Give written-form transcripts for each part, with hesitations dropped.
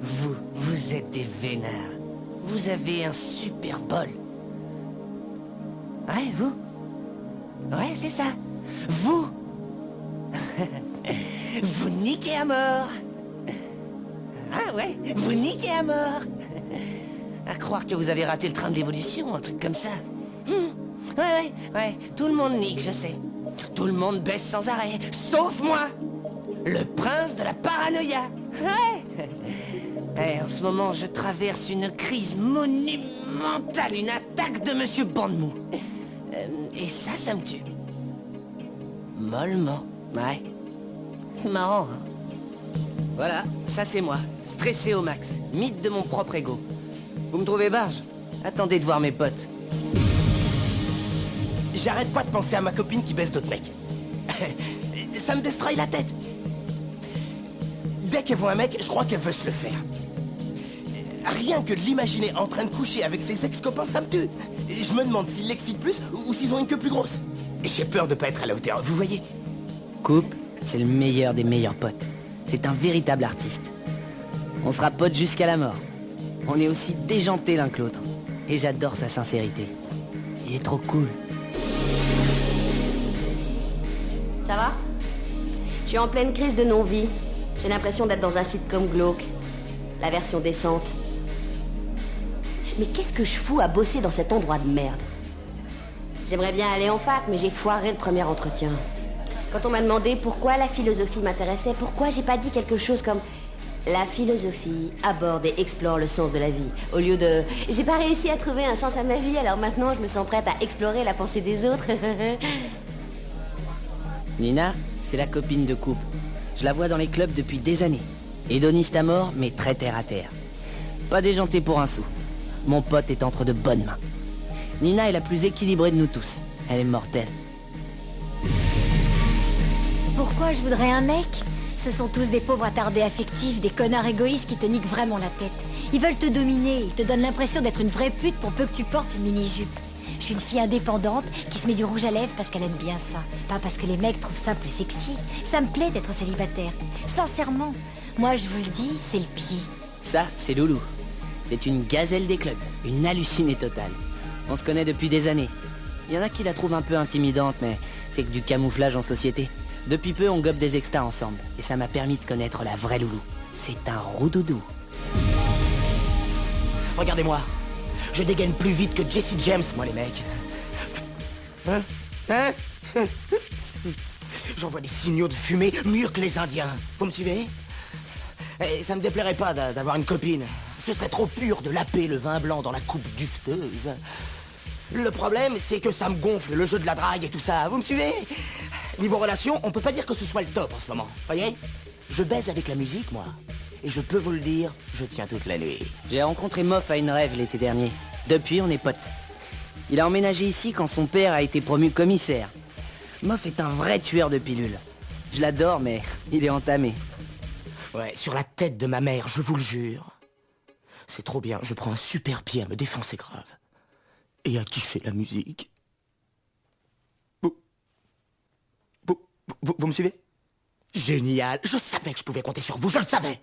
Vous êtes des vénards. Vous avez un super bol. Ouais, vous? Ouais, c'est ça. Vous vous niquez à mort. Ah ouais, vous niquez à mort. À croire que vous avez raté le train de l'évolution, un truc comme ça. Ouais, tout le monde nique, je sais. Tout le monde baisse sans arrêt, sauf moi, le prince de la paranoïa. Ouais. En ce moment, je traverse une crise monumentale, une attaque de Monsieur Bandemou. Et ça me tue. Mollement, ouais. C'est marrant, hein. Voilà, ça c'est moi, stressé au max, mythe de mon propre ego. Vous me trouvez barge? Attendez de voir mes potes. J'arrête pas de penser à ma copine qui baisse d'autres mecs. Ça me destroy la tête. Dès qu'elle voit un mec, je crois qu'elle veut se le faire. Rien que de l'imaginer en train de coucher avec ses ex-copains, ça me tue. Je me demande s'ils l'excitent plus ou s'ils ont une queue plus grosse. J'ai peur de pas être à la hauteur, vous voyez? Coupe, c'est le meilleur des meilleurs potes. C'est un véritable artiste. On sera potes jusqu'à la mort. On est aussi déjantés l'un que l'autre. Et j'adore sa sincérité. Il est trop cool. Ça va? Je suis en pleine crise de non-vie. J'ai l'impression d'être dans un sitcom glauque. La version décente. Mais qu'est-ce que je fous à bosser dans cet endroit de merde? J'aimerais bien aller en fac, mais j'ai foiré le premier entretien. Quand on m'a demandé pourquoi la philosophie m'intéressait, pourquoi j'ai pas dit quelque chose comme la philosophie aborde et explore le sens de la vie, au lieu de j'ai pas réussi à trouver un sens à ma vie, alors maintenant je me sens prête à explorer la pensée des autres. Nina, c'est la copine de Coupe. Je la vois dans les clubs depuis des années. Hédoniste à mort, mais très terre à terre. Pas déjanté pour un sou. Mon pote est entre de bonnes mains. Nina est la plus équilibrée de nous tous. Elle est mortelle. Pourquoi je voudrais un mec? Ce sont tous des pauvres attardés affectifs, des connards égoïstes qui te niquent vraiment la tête. Ils veulent te dominer, ils te donnent l'impression d'être une vraie pute pour peu que tu portes une mini-jupe. Je suis une fille indépendante qui se met du rouge à lèvres parce qu'elle aime bien ça. Pas parce que les mecs trouvent ça plus sexy. Ça me plaît d'être célibataire. Sincèrement, moi je vous le dis, c'est le pied. Ça, c'est Loulou. C'est une gazelle des clubs, une hallucinée totale. On se connaît depuis des années. Il y en a qui la trouvent un peu intimidante, mais c'est que du camouflage en société. Depuis peu, on gobe des extas ensemble, et ça m'a permis de connaître la vraie Loulou. C'est un roudoudou. Regardez-moi. Je dégaine plus vite que Jesse James, moi, les mecs. Hein? J'envoie des signaux de fumée mieux que les Indiens. Vous me suivez? Et ça me déplairait pas d'avoir une copine. Ce serait trop pur de laper le vin blanc dans la coupe dufteuse. Le problème, c'est que ça me gonfle, le jeu de la drague et tout ça. Vous me suivez? Niveau relation, on peut pas dire que ce soit le top en ce moment. Voyez? Je baise avec la musique, moi. Et je peux vous le dire, je tiens toute la nuit. J'ai rencontré Moff à une rêve l'été dernier. Depuis, on est potes. Il a emménagé ici quand son père a été promu commissaire. Moff est un vrai tueur de pilules. Je l'adore, mais il est entamé. Ouais, sur la tête de ma mère, je vous le jure. C'est trop bien, je prends un super pied à me défoncer grave. Et à kiffer la musique. Vous me suivez? Génial, je savais que je pouvais compter sur vous, je le savais.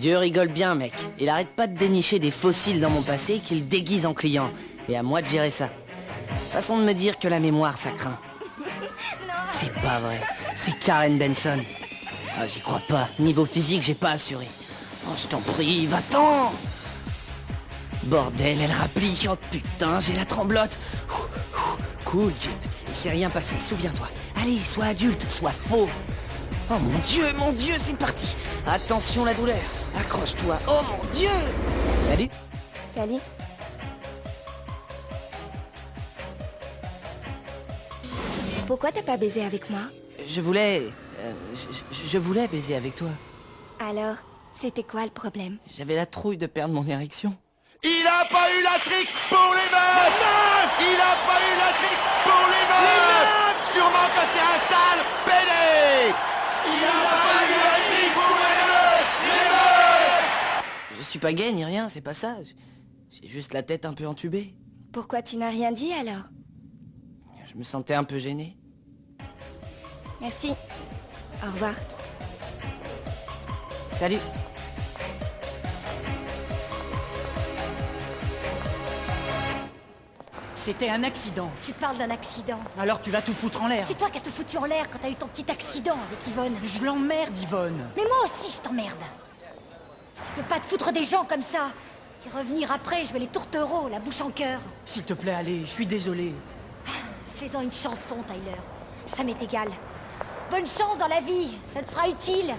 Dieu rigole bien, mec. Il arrête pas de dénicher des fossiles dans mon passé qu'il déguise en client. Et à moi de gérer ça. Façon de me dire que la mémoire, ça craint. C'est pas vrai. C'est Karen Benson. Ah, j'y crois pas. Niveau physique, j'ai pas assuré. Oh, je t'en prie, va-t'en! Bordel, elle rapplique. Oh putain, j'ai la tremblote. Cool, Jim. Il s'est rien passé, souviens-toi. Allez, sois adulte, sois faux. Oh mon Dieu, c'est parti. Attention la douleur. Accroche-toi. Oh mon Dieu. Salut. Salut. Pourquoi t'as pas baisé avec moi? Je voulais... je voulais baiser avec toi. Alors, c'était quoi le problème? J'avais la trouille de perdre mon érection. Il a pas eu la trick pour les meufs. Il a pas eu la trick pour les meufs. Sûrement que c'est un sale pédé. Il a pas eu la trick pour les meufs. Je suis pas gay ni rien, c'est pas ça. J'ai juste la tête un peu entubée. Pourquoi tu n'as rien dit alors? Je me sentais un peu gêné. Merci. Au revoir. Salut. C'était un accident. Tu parles d'un accident. Alors tu vas tout foutre en l'air. C'est toi qui as tout foutu en l'air quand t'as eu ton petit accident avec Yvonne. Je l'emmerde, Yvonne. Mais moi aussi, je t'emmerde. Tu peux pas te foutre des gens comme ça. Et revenir après, jouer les tourtereaux, la bouche en cœur. S'il te plaît, allez, je suis désolé. Fais-en une chanson, Tyler. Ça m'est égal. Bonne chance dans la vie, ça te sera utile.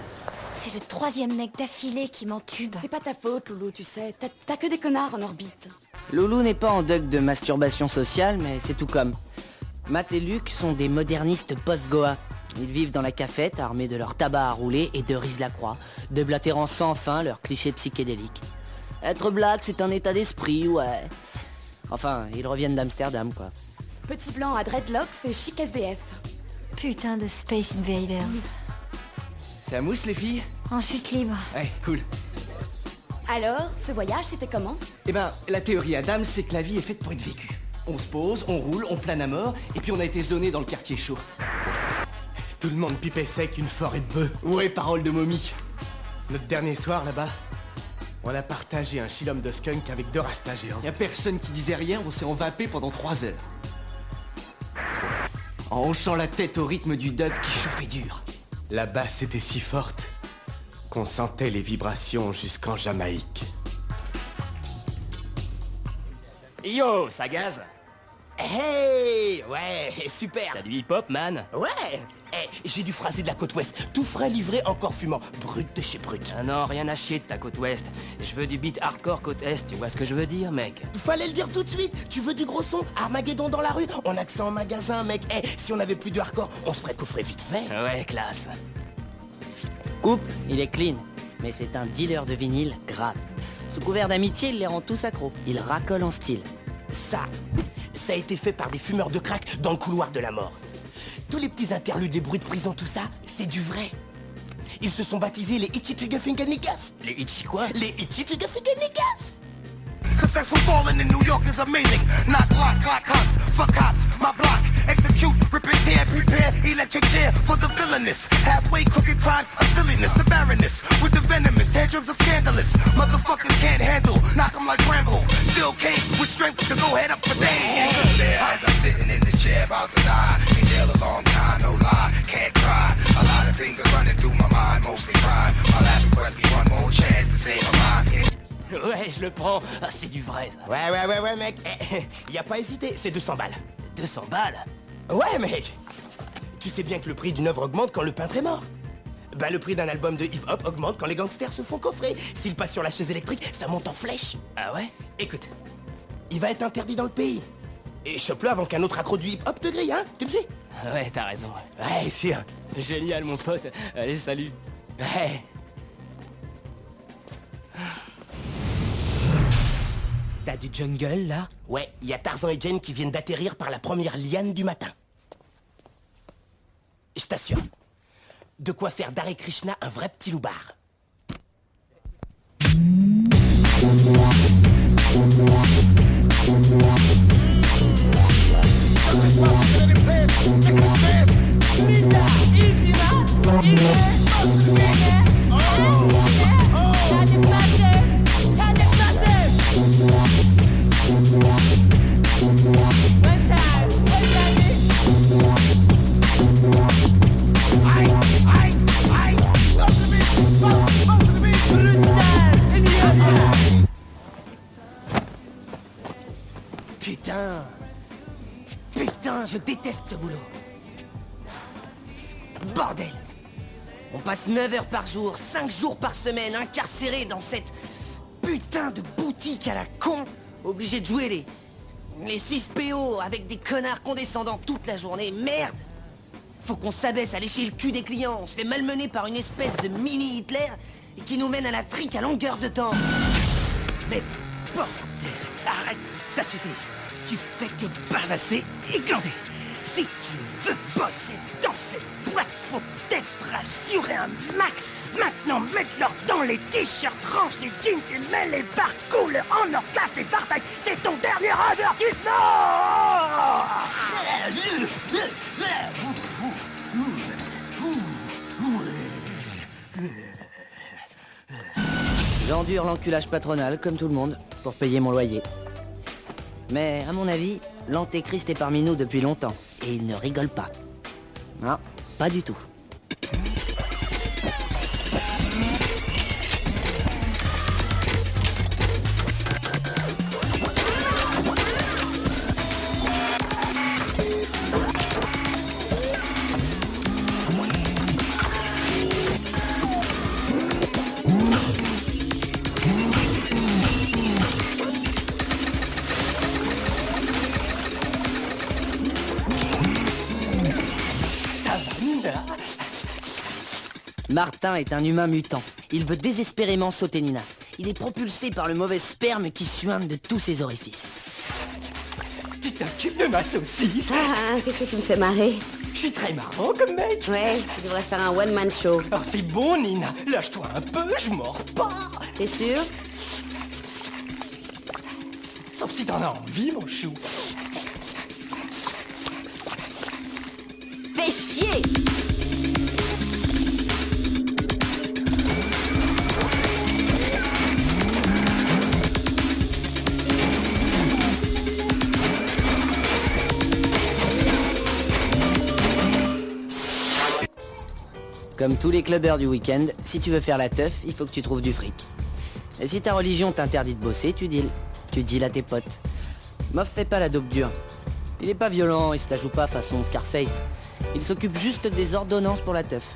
C'est le 3e mec d'affilée qui m'entube. C'est pas ta faute, Loulou, tu sais. T'as que des connards en orbite. Loulou n'est pas en deuil de masturbation sociale, mais c'est tout comme. Matt et Luc sont des modernistes post-Goa. Ils vivent dans la cafette, armés de leur tabac à rouler et de Riz Lacroix, déblatérant sans fin leurs clichés psychédéliques. Être black, c'est un état d'esprit, ouais. Enfin, ils reviennent d'Amsterdam, quoi. Petit blanc à dreadlocks et chic SDF. Putain de Space Invaders. C'est à mousse, les filles? En chute libre. Ouais, cool. Alors, ce voyage, c'était comment? Eh ben, la théorie Adam, c'est que la vie est faite pour être vécue. On se pose, on roule, on plane à mort, et puis on a été zoné dans le quartier chaud. Tout le monde pipait sec une forêt de bœufs. Ouais, parole de momie. Notre dernier soir là-bas, on a partagé un chillum de skunk avec 2 rastas géants. Y a personne qui disait rien, on s'est envapé pendant 3 heures. En hochant la tête au rythme du dub qui chauffait dur. La basse était si forte qu'on sentait les vibrations jusqu'en Jamaïque. Yo, ça gaz? Hey! Ouais, super! T'as du hip-hop, man? Ouais! J'ai du phrasé de la côte ouest, tout frais livré, encore fumant. Brut de chez brut. Ah non, rien à chier de ta côte ouest. Je veux du beat hardcore côte est, tu vois ce que je veux dire, mec? Fallait le dire tout de suite. Tu veux du gros son? Armageddon dans la rue? On a que ça en magasin, mec. Si on avait plus de hardcore, on se ferait coffrer vite fait. Ouais, classe. Couple, il est clean, mais c'est un dealer de vinyle grave. Sous couvert d'amitié, il les rend tous accros. Il racole en style. Ça a été fait par des fumeurs de crack dans le couloir de la mort. Tous les petits interludes, les bruits de prison, tout ça, c'est du vrai. Ils se sont baptisés les Itchy-Trigger-Finger-Niggas. Les Itchy quoi? Les Itchy-Trigger-Finger-Niggas. Successful falling in New York is amazing. Not clock hunt, fuck cops, my block. Execute, rip and tear, prepare, electric chair for the villainous. Halfway crooked crimes of silliness, the barrenness with the venomous tantrums of scandalous. Motherfuckers can't handle, knock 'em like Rambo. Still came with strength to go head up for days. As I'm sitting in this chair about to die. In jail a long time, no lie, can't cry. A lot of things are running through my mind, mostly pride. My last request be one more chance to save my mind. Ouais, je le prends. Ah, c'est du vrai, ça. Ouais, mec. Y a pas hésité, c'est 200 balles. 200 balles? Ouais, mec. Tu sais bien que le prix d'une œuvre augmente quand le peintre est mort. Bah, le prix d'un album de hip-hop augmente quand les gangsters se font coffrer. S'il passe sur la chaise électrique, ça monte en flèche. Ah ouais? Écoute, il va être interdit dans le pays. Et chope-le avant qu'un autre accro du hip-hop te grille, hein? Tu me suis? Ouais, t'as raison. Ouais, sûr. Génial, mon pote. Allez, salut. Ouais. T'as du jungle, là? Ouais, il y a Tarzan et Jane qui viennent d'atterrir par la première liane du matin. Je t'assure. De quoi faire d'Hare Krishna un vrai petit loupard. Easy, man. Putain. Putain, je déteste ce boulot. Bordel. On passe 9 heures par jour, 5 jours par semaine, incarcérés dans cette putain de boutique à la con, obligés de jouer les 6 PO avec des connards condescendants toute la journée. Merde. Faut qu'on s'abaisse à lécher le cul des clients. On se fait malmener par une espèce de mini-Hitler et qui nous mène à la trique à longueur de temps. Mais bordel, arrête, ça suffit. Tu fais que bavasser et glander. Si tu veux bosser dans cette boîte, faut être rassuré un max. Maintenant, mets-leur dans les t-shirts, range les jeans et mets les barres couleurs en or, classe et partage. C'est ton dernier avertissement. J'endure l'enculage patronal, comme tout le monde, pour payer mon loyer. Mais, à mon avis, l'antéchrist est parmi nous depuis longtemps, et il ne rigole pas. Non, pas du tout. Martin est un humain mutant. Il veut désespérément sauter Nina. Il est propulsé par le mauvais sperme qui suinte de tous ses orifices. Tu t'occupes de ma saucisse? Ah, qu'est-ce que tu me fais marrer? Je suis très marrant comme mec. Ouais, tu devrais faire un one-man show. Oh, c'est bon, Nina. Lâche-toi un peu, je mords pas. T'es sûr? Sauf si t'en as envie, mon chou. Fais chier! Comme tous les clubbers du week-end, si tu veux faire la teuf, il faut que tu trouves du fric. Et si ta religion t'interdit de bosser, tu deals. Tu deals à tes potes. Moff fait pas la dope dure. Il est pas violent, il se la joue pas façon Scarface. Il s'occupe juste des ordonnances pour la teuf.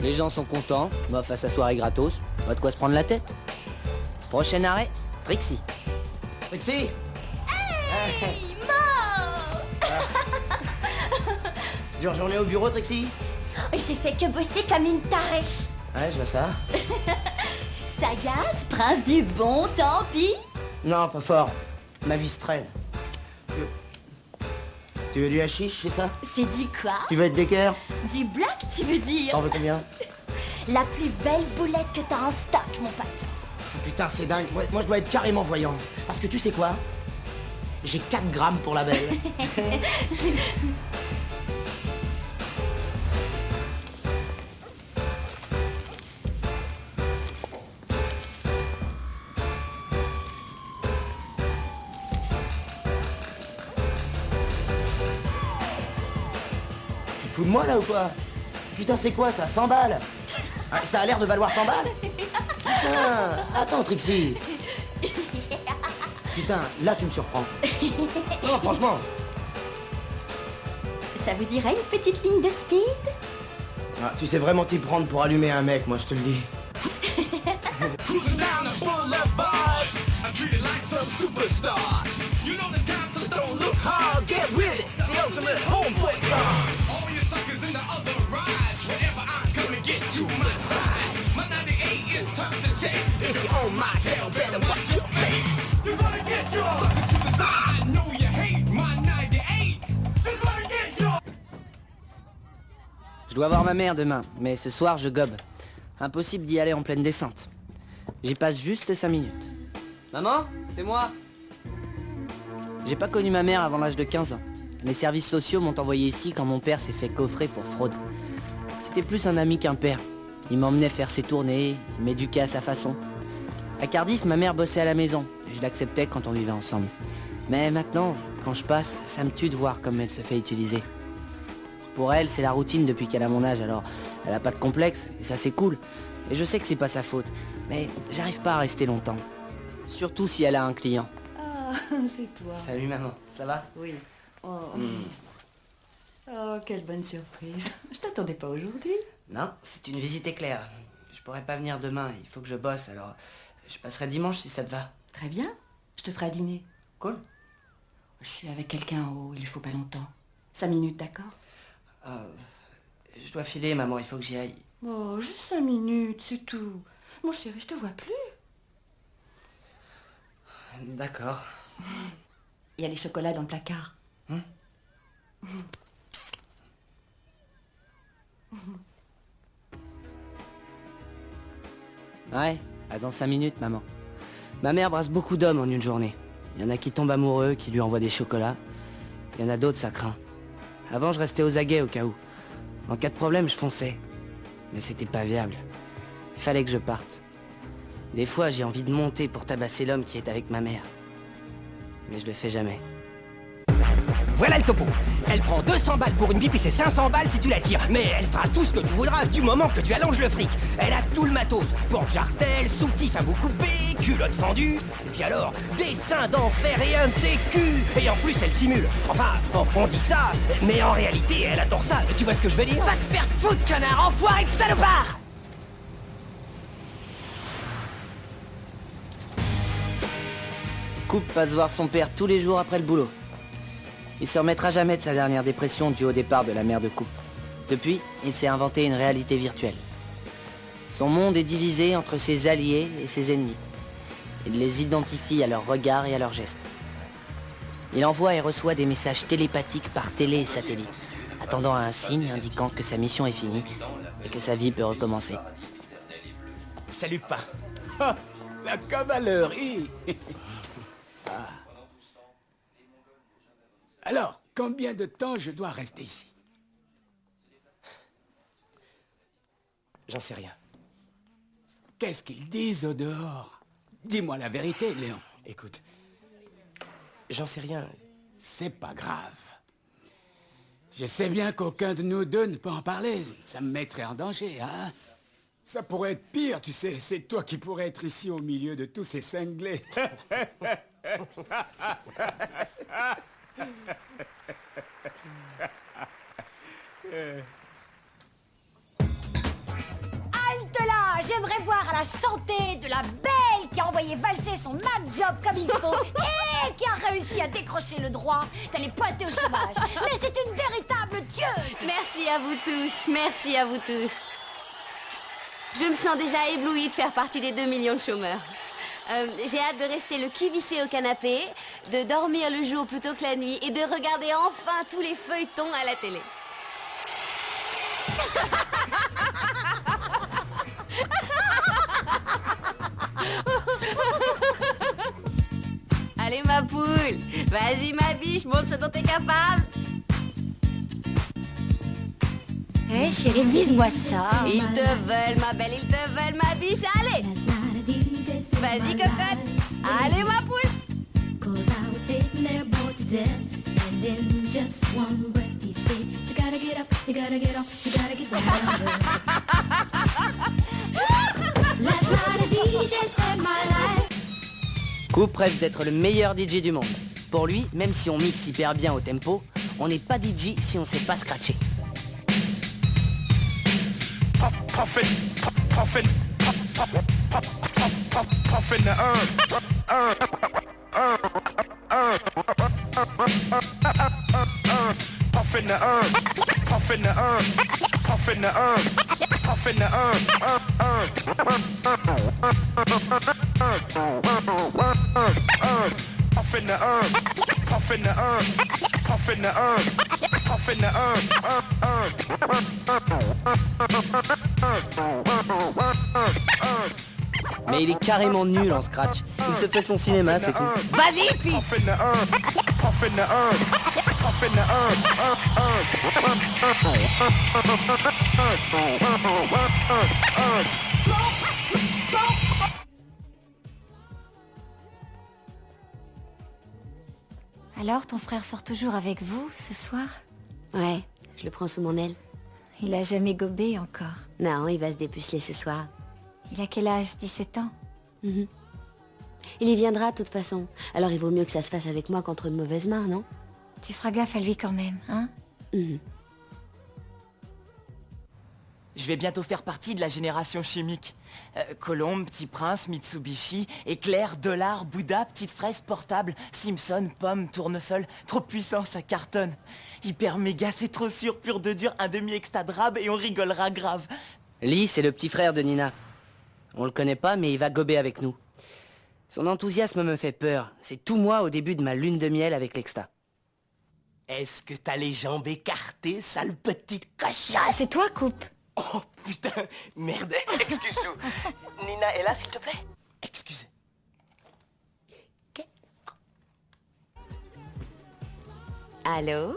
Les gens sont contents, Moff a sa soirée gratos, pas de quoi se prendre la tête. Prochain arrêt, Trixie. Trixie. Hey, Mo! Dure journée au bureau, Trixie? J'ai fait que bosser comme une tarée. Ouais, je vois ça. Sagaz, prince du bon, tant pis. Non, pas fort. Ma vie se traîne. Tu veux du hashish, c'est ça? C'est du quoi? Tu veux être des cœurs? Du black, tu veux dire? T'en veux combien? La plus belle boulette que t'as en stock, mon pote. Putain, c'est dingue. Moi, je dois être carrément voyant. Parce que tu sais quoi? J'ai 4 grammes pour la belle. Tu te fous de moi, là, ou quoi? Putain, c'est quoi, ça? 100 balles? Ah, ça a l'air de valoir 100 balles? Putain, attends, Trixie. Putain, là, tu me surprends. Non, franchement. Ça vous dirait une petite ligne de speed? Ah, tu sais vraiment t'y prendre pour allumer un mec, moi, je te le dis. Je dois voir ma mère demain, mais ce soir je gobe. Impossible d'y aller en pleine descente. J'y passe juste 5 minutes. Maman, c'est moi. J'ai pas connu ma mère avant l'âge de 15 ans. Les services sociaux m'ont envoyé ici quand mon père s'est fait coffrer pour fraude. C'était plus un ami qu'un père. Il m'emmenait faire ses tournées, il m'éduquait à sa façon. À Cardiff, ma mère bossait à la maison, et je l'acceptais quand on vivait ensemble. Mais maintenant, quand je passe, ça me tue de voir comme elle se fait utiliser. Pour elle, c'est la routine depuis qu'elle a mon âge, alors elle a pas de complexe, et ça c'est cool. Et je sais que c'est pas sa faute, mais j'arrive pas à rester longtemps. Surtout si elle a un client. Ah, c'est toi. Salut maman, ça va? Oui. Oh. Oh, quelle bonne surprise. Je t'attendais pas aujourd'hui. Non, c'est une visite éclair. Je pourrais pas venir demain, il faut que je bosse, alors je passerai dimanche si ça te va. Très bien. Je te ferai à dîner. Cool. Je suis avec quelqu'un en haut, il lui faut pas longtemps. 5 minutes, d'accord? Je dois filer, maman, il faut que j'y aille. Oh, juste 5 minutes, c'est tout. Mon chéri, je te vois plus. D'accord. Il y a les chocolats dans le placard. Ouais, dans 5 minutes, maman. Ma mère brasse beaucoup d'hommes en une journée. Il y en a qui tombent amoureux, qui lui envoient des chocolats. Il y en a d'autres, ça craint. Avant, je restais aux aguets au cas où. En cas de problème, je fonçais. Mais c'était pas viable. Il fallait que je parte. Des fois, j'ai envie de monter pour tabasser l'homme qui est avec ma mère. Mais je le fais jamais. Voilà le topo. Elle prend 200 balles pour une pipe et c'est 500 balles si tu la tires. Mais elle fera tout ce que tu voudras du moment que tu allonges le fric. Elle a tout le matos. Porte-jartel, soutif à bout coupé, culotte fendue. Et puis alors, des seins d'enfer et un de ses culs. Et en plus, elle simule. Enfin, on dit ça, mais en réalité, elle adore ça. Tu vois ce que je veux dire? Va te faire foutre, connard, enfoiré de salopard! Coupe passe voir son père tous les jours après le boulot. Il se remettra jamais de sa dernière dépression due au départ de la mère de Coupe. Depuis, il s'est inventé une réalité virtuelle. Son monde est divisé entre ses alliés et ses ennemis. Il les identifie à leurs regards et à leurs gestes. Il envoie et reçoit des messages télépathiques par télé et satellite, attendant un signe indiquant que sa mission est finie et que sa vie peut recommencer. Salut pas. Ah, la cavalerie. Ah. Alors, combien de temps je dois rester ici? J'en sais rien. Qu'est-ce qu'ils disent au dehors? Dis-moi la vérité, Léon. Écoute, j'en sais rien. C'est pas grave. Je sais bien qu'aucun de nous deux ne peut en parler. Ça me mettrait en danger, hein? Ça pourrait être pire, tu sais. C'est toi qui pourrais être ici au milieu de tous ces cinglés. Halte là! J'aimerais voir à la santé de la belle qui a envoyé valser son Mac Job comme il faut et qui a réussi à décrocher le droit d'aller pointer au chômage. Mais c'est une véritable tueuse! Merci à vous tous, merci à vous tous. Je me sens déjà éblouie de faire partie des 2 millions de chômeurs. J'ai hâte de rester le cul vissé au canapé, de dormir le jour plutôt que la nuit et de regarder enfin tous les feuilletons à la télé. Allez ma poule, vas-y ma biche, montre ce dont t'es capable. Hé chérie, vise-moi ça. Ils te veulent ma belle, ils te veulent ma biche, allez. Vas-y cocotte, allez ma poule. Coupe rêve d'être le meilleur DJ du monde. Pour lui, même si on mixe hyper bien au tempo, on n'est pas DJ si on sait pas scratcher. Puffin' the herb. Puffin' the herb. Puffin' the herb. Puffin' the herb. Puffin' the herb. Puffin' the herb. Puffin' the herb. Puffin' the herb. Puffin' the herb. Mais il est carrément nul en scratch. Il se fait son cinéma, c'est tout. Vas-y, fils! Alors, ton frère sort toujours avec vous, ce soir? Ouais, je le prends sous mon aile. Il a jamais gobé encore. Non, il va se dépuceler ce soir. Il a quel âge? 17 ans? Il y viendra de toute façon. Alors il vaut mieux que ça se fasse avec moi qu'entre de mauvaises mains, non? Tu feras gaffe à lui quand même, hein? Je vais bientôt faire partie de la génération chimique. Colombe, Petit Prince, Mitsubishi, Éclair, Dollar, Bouddha, Petite Fraise, Portable, Simpson, Pomme, Tournesol. Trop puissant, ça cartonne. Hyper méga, c'est trop sûr, pur de dur, un demi-extra drabe et on rigolera grave. Lee, c'est le petit frère de Nina. On le connaît pas, mais il va gober avec nous. Son enthousiasme me fait peur. C'est tout moi au début de ma lune de miel avec l'Exta. Est-ce que t'as les jambes écartées, sale petite cochonne? Ah, c'est toi, Coupe. Oh putain, merde. Excuse-nous. Nina est là, s'il te plaît? Excusez. Allô?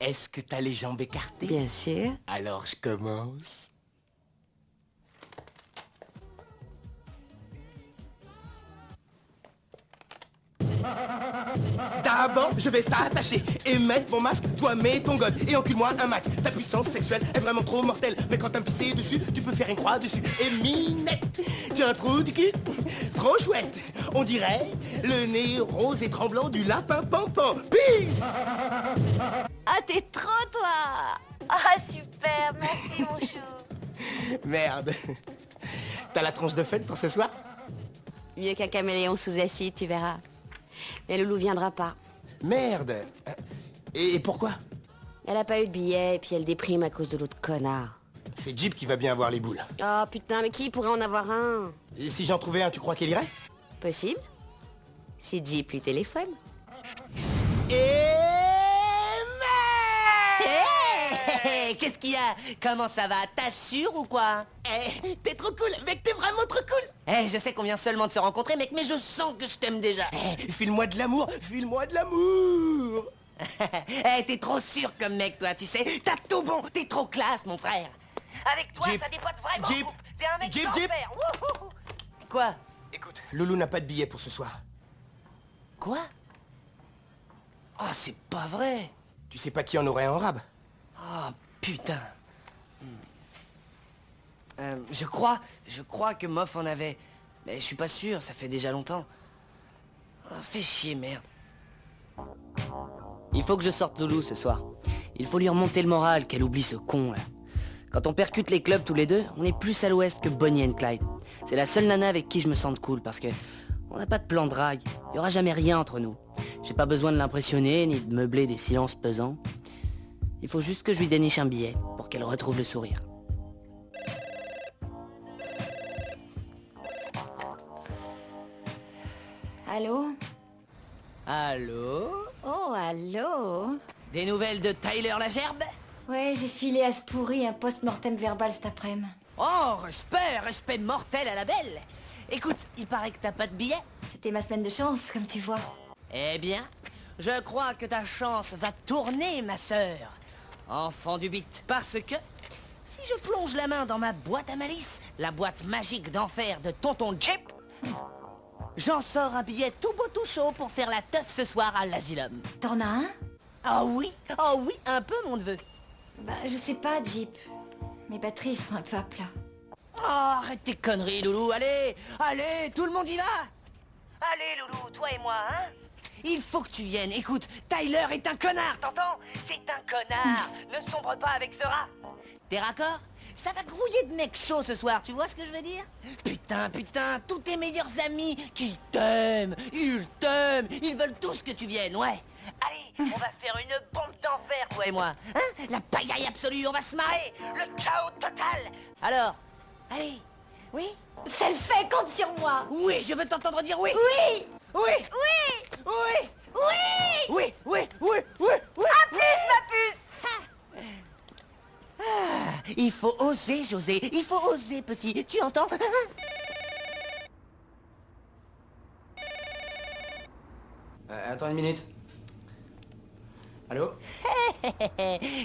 Est-ce que t'as les jambes écartées? Bien sûr. Alors je commence. D'abord, je vais t'attacher et mettre mon masque, toi mets ton god et encule-moi un max. Ta puissance sexuelle est vraiment trop mortelle, mais quand t'as me pissé dessus, tu peux faire une croix dessus. Et minette, tu as un trou du cul? Trop chouette, on dirait le nez rose et tremblant du lapin pampan. Peace! Ah, t'es trop, toi! Ah, super, merci, mon chou. Merde. T'as la tranche de fête pour ce soir? Mieux qu'un caméléon sous acide, tu verras. Mais Loulou viendra pas. Merde. Et pourquoi? Elle a pas eu de billet, et puis elle déprime à cause de l'autre connard. C'est Jeep qui va bien avoir les boules. Oh putain, mais qui pourrait en avoir un? Et si j'en trouvais un, tu crois qu'elle irait? Possible. Si Jeep lui téléphone. Qu'est-ce qu'il y a? Comment ça va? T'assures ou quoi? T'es trop cool, mec, t'es vraiment trop cool. Je sais qu'on vient seulement de se rencontrer, mec, mais je sens que je t'aime déjà. File-moi de l'amour, file-moi de l'amour. T'es trop sûr comme mec, toi, tu sais. T'as tout bon, t'es trop classe, mon frère. Avec toi, Jeep, ça dépote vraiment. Jeep, T'es un mec Jeep, d'enfer. Jeep. Wouhou. Quoi? Écoute, Loulou n'a pas de billet pour ce soir. Quoi? Oh, c'est pas vrai. Tu sais pas qui en aurait un en rab? Oh, putain. Je crois que Moff en avait. Mais je suis pas sûr, ça fait déjà longtemps. Oh, fais chier, merde. Il faut que je sorte Loulou ce soir. Il faut lui remonter le moral, qu'elle oublie ce con, là. Quand on percute les clubs tous les deux, on est plus à l'ouest que Bonnie and Clyde. C'est la seule nana avec qui je me sente cool, parce que on n'a pas de plan de drague. Il y aura jamais rien entre nous. J'ai pas besoin de l'impressionner, ni de meubler des silences pesants. Il faut juste que je lui déniche un billet, pour qu'elle retrouve le sourire. Allô? Allô? Oh, allô? Des nouvelles de Tyler la gerbe? Ouais, j'ai filé à ce pourri un post-mortem verbal cet après-midi. Oh, respect mortel à la belle. Écoute, il paraît que t'as pas de billet. C'était ma semaine de chance, comme tu vois. Eh bien, je crois que ta chance va tourner, ma sœur. Enfant du beat, parce que si je plonge la main dans ma boîte à malice, la boîte magique d'enfer de Tonton Jeep, j'en sors un billet tout beau tout chaud pour faire la teuf ce soir à l'asylum. T'en as un? Ah oui, un peu, mon neveu. Bah, je sais pas, Jeep. Mes batteries sont un peu à plat. Oh, arrête tes conneries, Loulou, allez, tout le monde y va. Allez, Loulou, toi et moi, hein. Il faut que tu viennes, écoute, Tyler est un connard, t'entends? C'est un connard, ne sombre pas avec ce rat. T'es raccord? Ça va grouiller de mecs chauds ce soir, tu vois ce que je veux dire? Putain, tous tes meilleurs amis qui t'aiment, ils veulent tous que tu viennes, ouais. Allez, on va faire une bombe d'enfer, toi et moi. Hein? La pagaille absolue, on va se marrer. Le chaos total. Alors, allez, oui? Ça le fait, compte sur moi. Oui, je veux t'entendre dire oui. Oui. Oui. Oui. Oui. Oui. Oui. À plus, ma puce. Il faut oser, José. Il faut oser, petit. Tu entends? Attends une minute. Allô?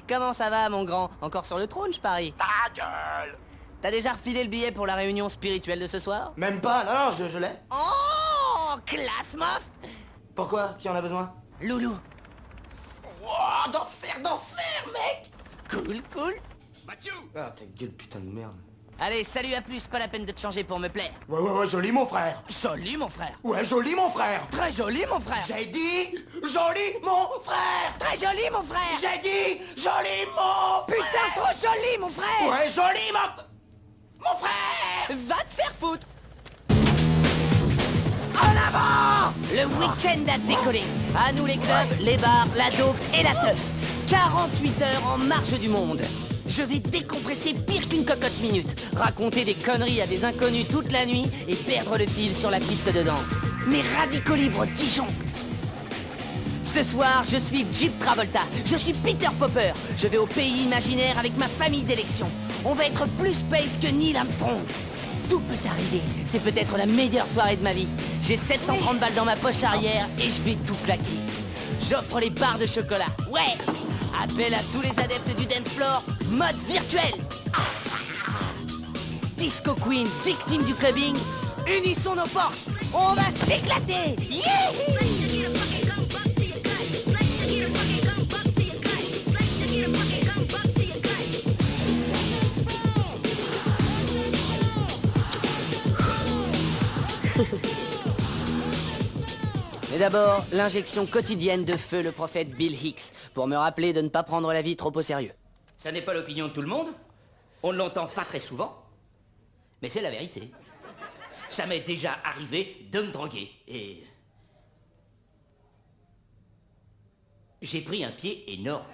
Comment ça va, mon grand? Encore sur le trône, je parie? Ta gueule! T'as déjà refilé le billet pour la réunion spirituelle de ce soir? Même pas, non, je l'ai. Oh, classe, mof! Pourquoi? Qui en a besoin? Loulou. Wow, d'enfer, mec! Cool. Mathieu! Ah, ta gueule, putain de merde. Allez, salut, à plus, pas la peine de te changer pour me plaire. Ouais, joli mon frère. Joli, mon frère. Ouais, joli mon frère. Très joli, mon frère. J'ai dit joli mon frère. Très joli, mon frère. J'ai dit joli mon frère. Putain, trop joli, mon frère. Ouais, joli mon frère. Va te faire foutre. En avant. Le week-end a décollé. À nous les clubs, les bars, la dope et la teuf. 48 heures en marche du monde. Je vais décompresser pire qu'une cocotte minute, raconter des conneries à des inconnus toute la nuit et perdre le fil sur la piste de danse. Mes radicaux libres disjonctent. Ce soir, je suis Jeep Travolta, je suis Peter Popper. Je vais au pays imaginaire avec ma famille d'élection. On va être plus space que Neil Armstrong. Tout peut arriver, c'est peut-être la meilleure soirée de ma vie. J'ai 730 balles dans ma poche arrière et je vais tout claquer. J'offre les barres de chocolat, ouais. Appel à tous les adeptes du dance floor, mode virtuel. Disco Queen, victime du clubbing, unissons nos forces, on va s'éclater. Yeah. Mais d'abord, l'injection quotidienne de feu le prophète Bill Hicks, pour me rappeler de ne pas prendre la vie trop au sérieux. Ça n'est pas l'opinion de tout le monde. On ne l'entend pas très souvent. Mais c'est la vérité. Ça m'est déjà arrivé de me droguer. Et... j'ai pris un pied énorme.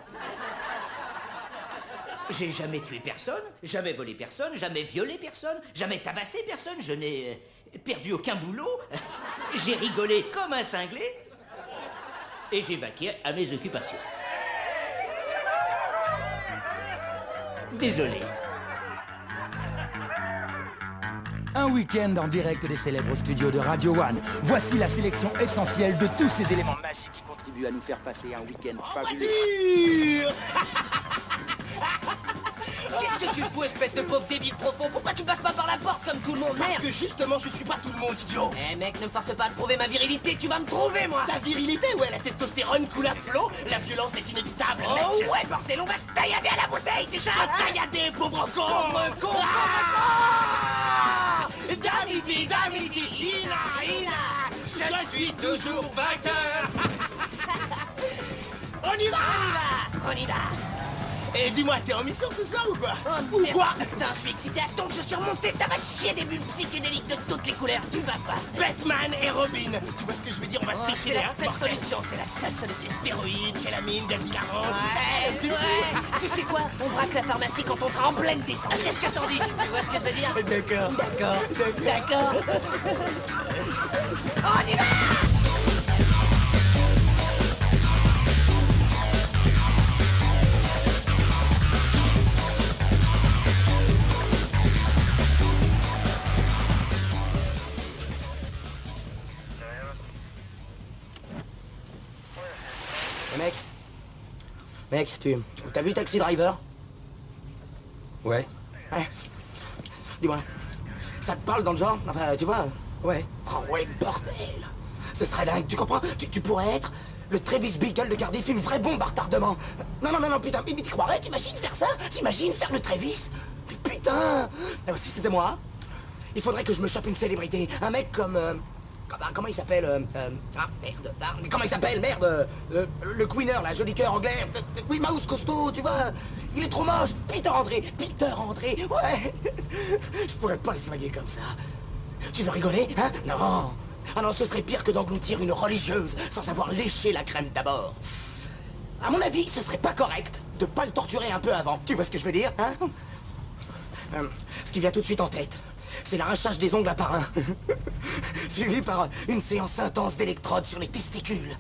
J'ai jamais tué personne, jamais volé personne, jamais violé personne, jamais tabassé personne, je n'ai perdu aucun boulot. J'ai rigolé comme un cinglé et j'ai vaqué à mes occupations. Désolé. Un week-end en direct des célèbres studios de Radio One. Voici la sélection essentielle de tous ces éléments magiques qui contribuent à nous faire passer un week-end fabuleux. Qu'est-ce que tu fous, espèce de pauvre débile profond? Pourquoi tu passes pas par la porte comme tout le monde? Parce que justement, je suis pas tout le monde, idiot. Eh mec, ne me force pas à te prouver ma virilité, tu vas me trouver, moi. Ta virilité? Ouais, la testostérone coule à flot, la violence est inévitable, Oh mec. ouais, bordel, on va se taillader à la bouteille, c'est ça? Taillader, pauvre con. Pauvre con, Damidi, Ina, je suis toujours vainqueur. On y va. On y va. Et dis-moi, t'es en mission ce soir ou quoi? Oh, ou quoi? Putain, je suis excité à tombe, je suis remonté, ça va chier des bulles psychédéliques de toutes les couleurs, tu vas voir. Batman et Robin, tu vois ce que je veux dire? On va se C'est déchirer, la hein, seule bordel. solution, c'est la seule solution. Stéroïdes, kélamine, gaz hilarant, Ouais, tu me ouais. suis? Tu sais quoi? On braque la pharmacie quand on sera en pleine descente. Qu'est-ce que t'en dis? Tu vois ce que je veux dire? D'accord. On y va! Mec, t'as vu Taxi Driver? Ouais. Ouais. Dis-moi, ça te parle dans le genre? Enfin, tu vois? Ouais. Oh ouais, bordel! Ce serait dingue, tu comprends? Tu pourrais être le Travis Bickle de Cardiff, une vraie bombe à retardement. Non, putain, mais t'y croirais? T'imagines faire ça? T'imagines faire le Travis? Putain! Si c'était moi, il faudrait que je me chope une célébrité. Un mec comme... comment il s'appelle comment il s'appelle, merde? Le Queener, la joli cœur anglais. Oui, Mouse costaud, tu vois. Il est trop moche. Peter André, ouais. Je pourrais pas le flinguer comme ça. Tu veux rigoler, hein? Non. Ah non, ce serait pire que d'engloutir une religieuse sans savoir lécher la crème d'abord. À mon avis, ce serait pas correct de pas le torturer un peu avant. Tu vois ce que je veux dire, hein? Ce qui vient tout de suite en tête, c'est l'arrachage des ongles à par un. Suivi par une séance intense d'électrodes sur les testicules.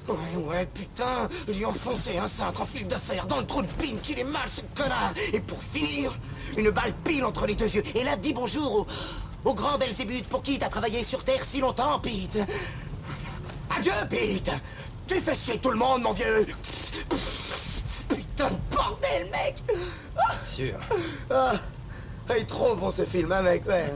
Ouais, putain, lui enfoncer un cintre en fil de fer dans le trou de pine qu'il est mal, ce connard. Et pour finir, une balle pile entre les deux yeux. Et là, dis bonjour au grand Belzébuth pour qui t'as travaillé sur Terre si longtemps, Pete. Adieu, Pete. Tu fais chier tout le monde, mon vieux. Putain de bordel, mec. Sûr. Ah, il est trop bon ce film, hein, mec, ouais.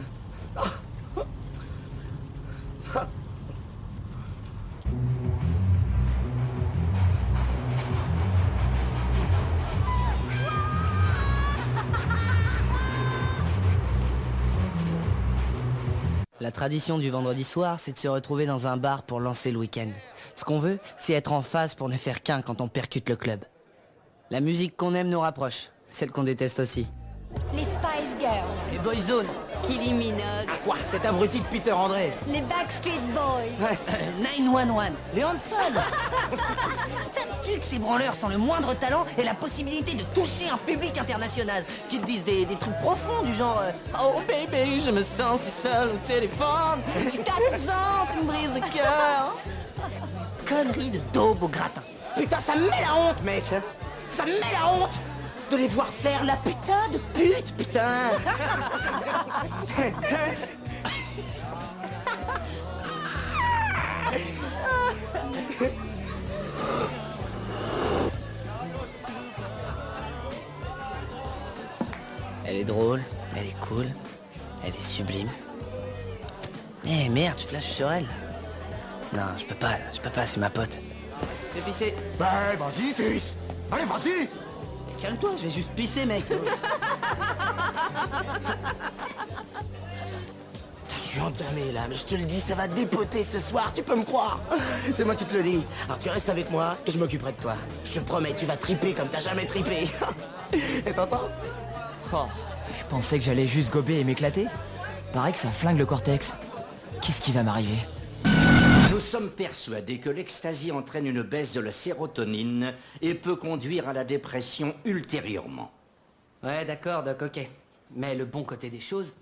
La tradition du vendredi soir, c'est de se retrouver dans un bar pour lancer le week-end. Ce qu'on veut, c'est être en phase pour ne faire qu'un quand on percute le club. La musique qu'on aime nous rapproche, celle qu'on déteste aussi. Les Spice Girls. Les Boyzone. Kylie Minogue. Ah quoi? Cet abruti de Peter André. Les Backstreet Boys. 911. Les Hanson. Sais-tu que ces branleurs sont le moindre talent et la possibilité de toucher un public international? Qu'ils disent des trucs profonds du genre oh baby, je me sens si seul au téléphone. J'ai 14 ans, tu me brises le cœur. Conneries de daube au gratin. Putain, ça me met la honte, mec. Ça me met la honte de les voir faire la putain de pute, putain. Elle est drôle, elle est cool, elle est sublime. Eh merde, je flash sur elle. Non, je peux pas, c'est ma pote. Fais pisser. Bah, vas-y, fils. Allez, vas-y. Calme-toi, je vais juste pisser, mec. Je suis entamé là, mais je te le dis, ça va dépoter ce soir, tu peux me croire. C'est moi qui te le dis. Alors tu restes avec moi et je m'occuperai de toi. Je te promets, tu vas triper comme t'as jamais tripé. Et t'entends? Oh, je pensais que j'allais juste gober et m'éclater. Paraît que ça flingue le cortex. Qu'est-ce qui va m'arriver? Nous sommes persuadés que l'ecstasy entraîne une baisse de la sérotonine et peut conduire à la dépression ultérieurement. Ouais, d'accord, Doc, ok. Mais le bon côté des choses,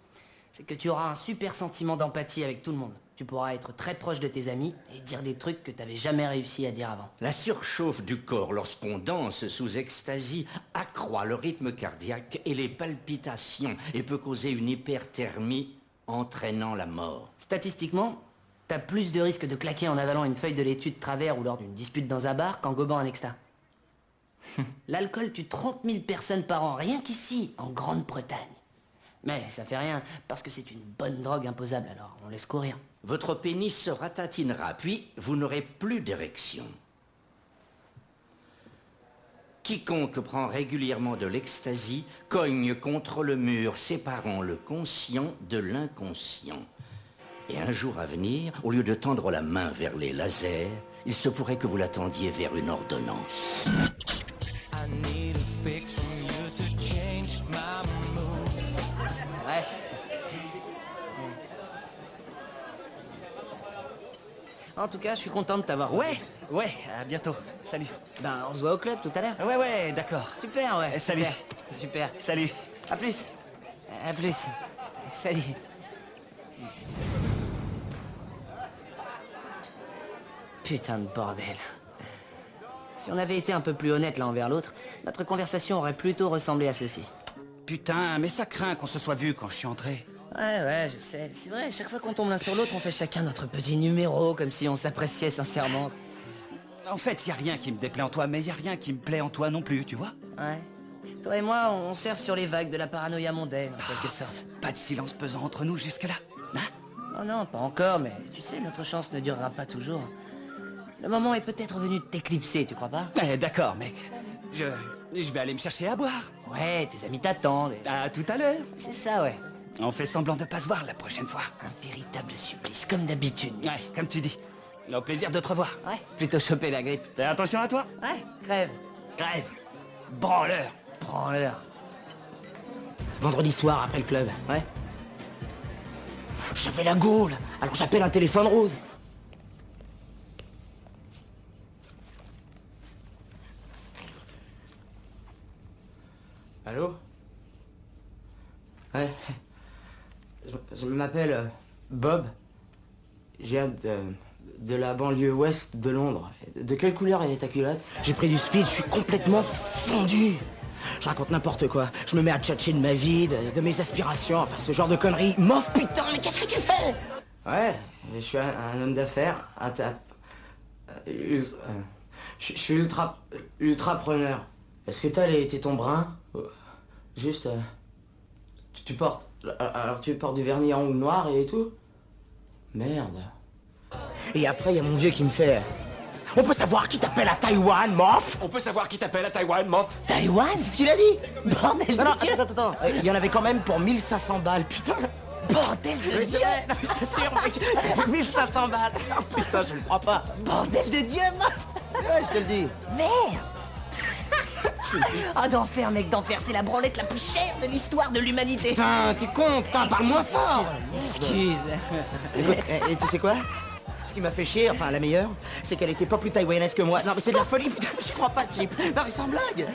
c'est que tu auras un super sentiment d'empathie avec tout le monde. Tu pourras être très proche de tes amis et dire des trucs que t'avais jamais réussi à dire avant. La surchauffe du corps lorsqu'on danse sous ecstasy accroît le rythme cardiaque et les palpitations et peut causer une hyperthermie entraînant la mort. Statistiquement, t'as plus de risques de claquer en avalant une feuille de laitue de travers ou lors d'une dispute dans un bar qu'en gobant un exta. L'alcool tue 30 000 personnes par an, rien qu'ici, en Grande-Bretagne. Mais ça fait rien, parce que c'est une bonne drogue imposable, alors on laisse courir. Votre pénis se ratatinera, puis vous n'aurez plus d'érection. Quiconque prend régulièrement de l'ecstasy cogne contre le mur, séparant le conscient de l'inconscient. Et un jour à venir, au lieu de tendre la main vers les lasers, il se pourrait que vous l'attendiez vers une ordonnance. Ouais. En tout cas, je suis content de t'avoir. Ouais, à bientôt. Salut. Ben, on se voit au club tout à l'heure. Ouais, d'accord. Super, ouais. Salut. Super. Salut. À plus. À plus. Salut. Putain de bordel. Si on avait été un peu plus honnête l'un envers l'autre, notre conversation aurait plutôt ressemblé à ceci. Putain, mais ça craint qu'on se soit vu quand je suis entré. Ouais, je sais. C'est vrai, chaque fois qu'on tombe l'un sur l'autre, on fait chacun notre petit numéro, comme si on s'appréciait sincèrement. En fait, y a rien qui me déplaît en toi, mais y a rien qui me plaît en toi non plus, tu vois? Ouais. Toi et moi, on surfe sur les vagues de la paranoïa mondaine, en quelque sorte. Pas de silence pesant entre nous jusque-là, hein? Oh non, pas encore, mais tu sais, notre chance ne durera pas toujours. Le moment est peut-être venu de t'éclipser, tu crois pas? D'accord, mec. Je vais aller me chercher à boire. Ouais, tes amis t'attendent. À tout à l'heure. C'est ça, ouais. On fait semblant de pas se voir la prochaine fois. Un véritable supplice, comme d'habitude. Ouais, comme tu dis. Au plaisir de te revoir. Ouais, plutôt choper la grippe. Fais attention à toi. Ouais, crève. Crève. Branleur. Branleur. Vendredi soir, après le club. Ouais. J'avais la gaule, alors j'appelle un téléphone rose. Allô? Ouais. Je m'appelle Bob. Je viens de la banlieue ouest de Londres. De quelle couleur est ta culotte? J'ai pris du speed, je suis complètement fondu. Je raconte n'importe quoi. Je me mets à tchatcher de ma vie, de mes aspirations, enfin ce genre de conneries. Mof, putain, mais qu'est-ce que tu fais? Ouais, je suis un homme d'affaires. Je suis ultra-preneur. Est-ce que t'as les tétons bruns? Juste... Tu portes... Alors tu portes du vernis en ou noir et tout? Merde. Et après, il y a mon vieux qui me fait... On peut savoir qui t'appelle à Taïwan, mof? On peut savoir qui t'appelle à Taïwan, mof? Taïwan? C'est ce qu'il a dit? Bordel. Non, attends. Il y en avait quand même pour 1500 balles, putain. Bordel de Oui, Dieu! c'est vrai, non, je t'assure, mec, ça fait 1500 balles. Oh putain, je le crois pas. Bordel de Dieu, meuf! Ouais, je te le dis. Merde! Ah, d'enfer, mec, d'enfer, c'est la branlette la plus chère de l'histoire de l'humanité! Putain, t'es con, putain, parle-moi fort. Excuse. Écoute, et tu sais quoi? Ce qui m'a fait chier, enfin la meilleure, c'est qu'elle était pas plus taïwanaise que moi. Non mais c'est de la folie, putain, je crois pas, Chip. Non mais sans blague.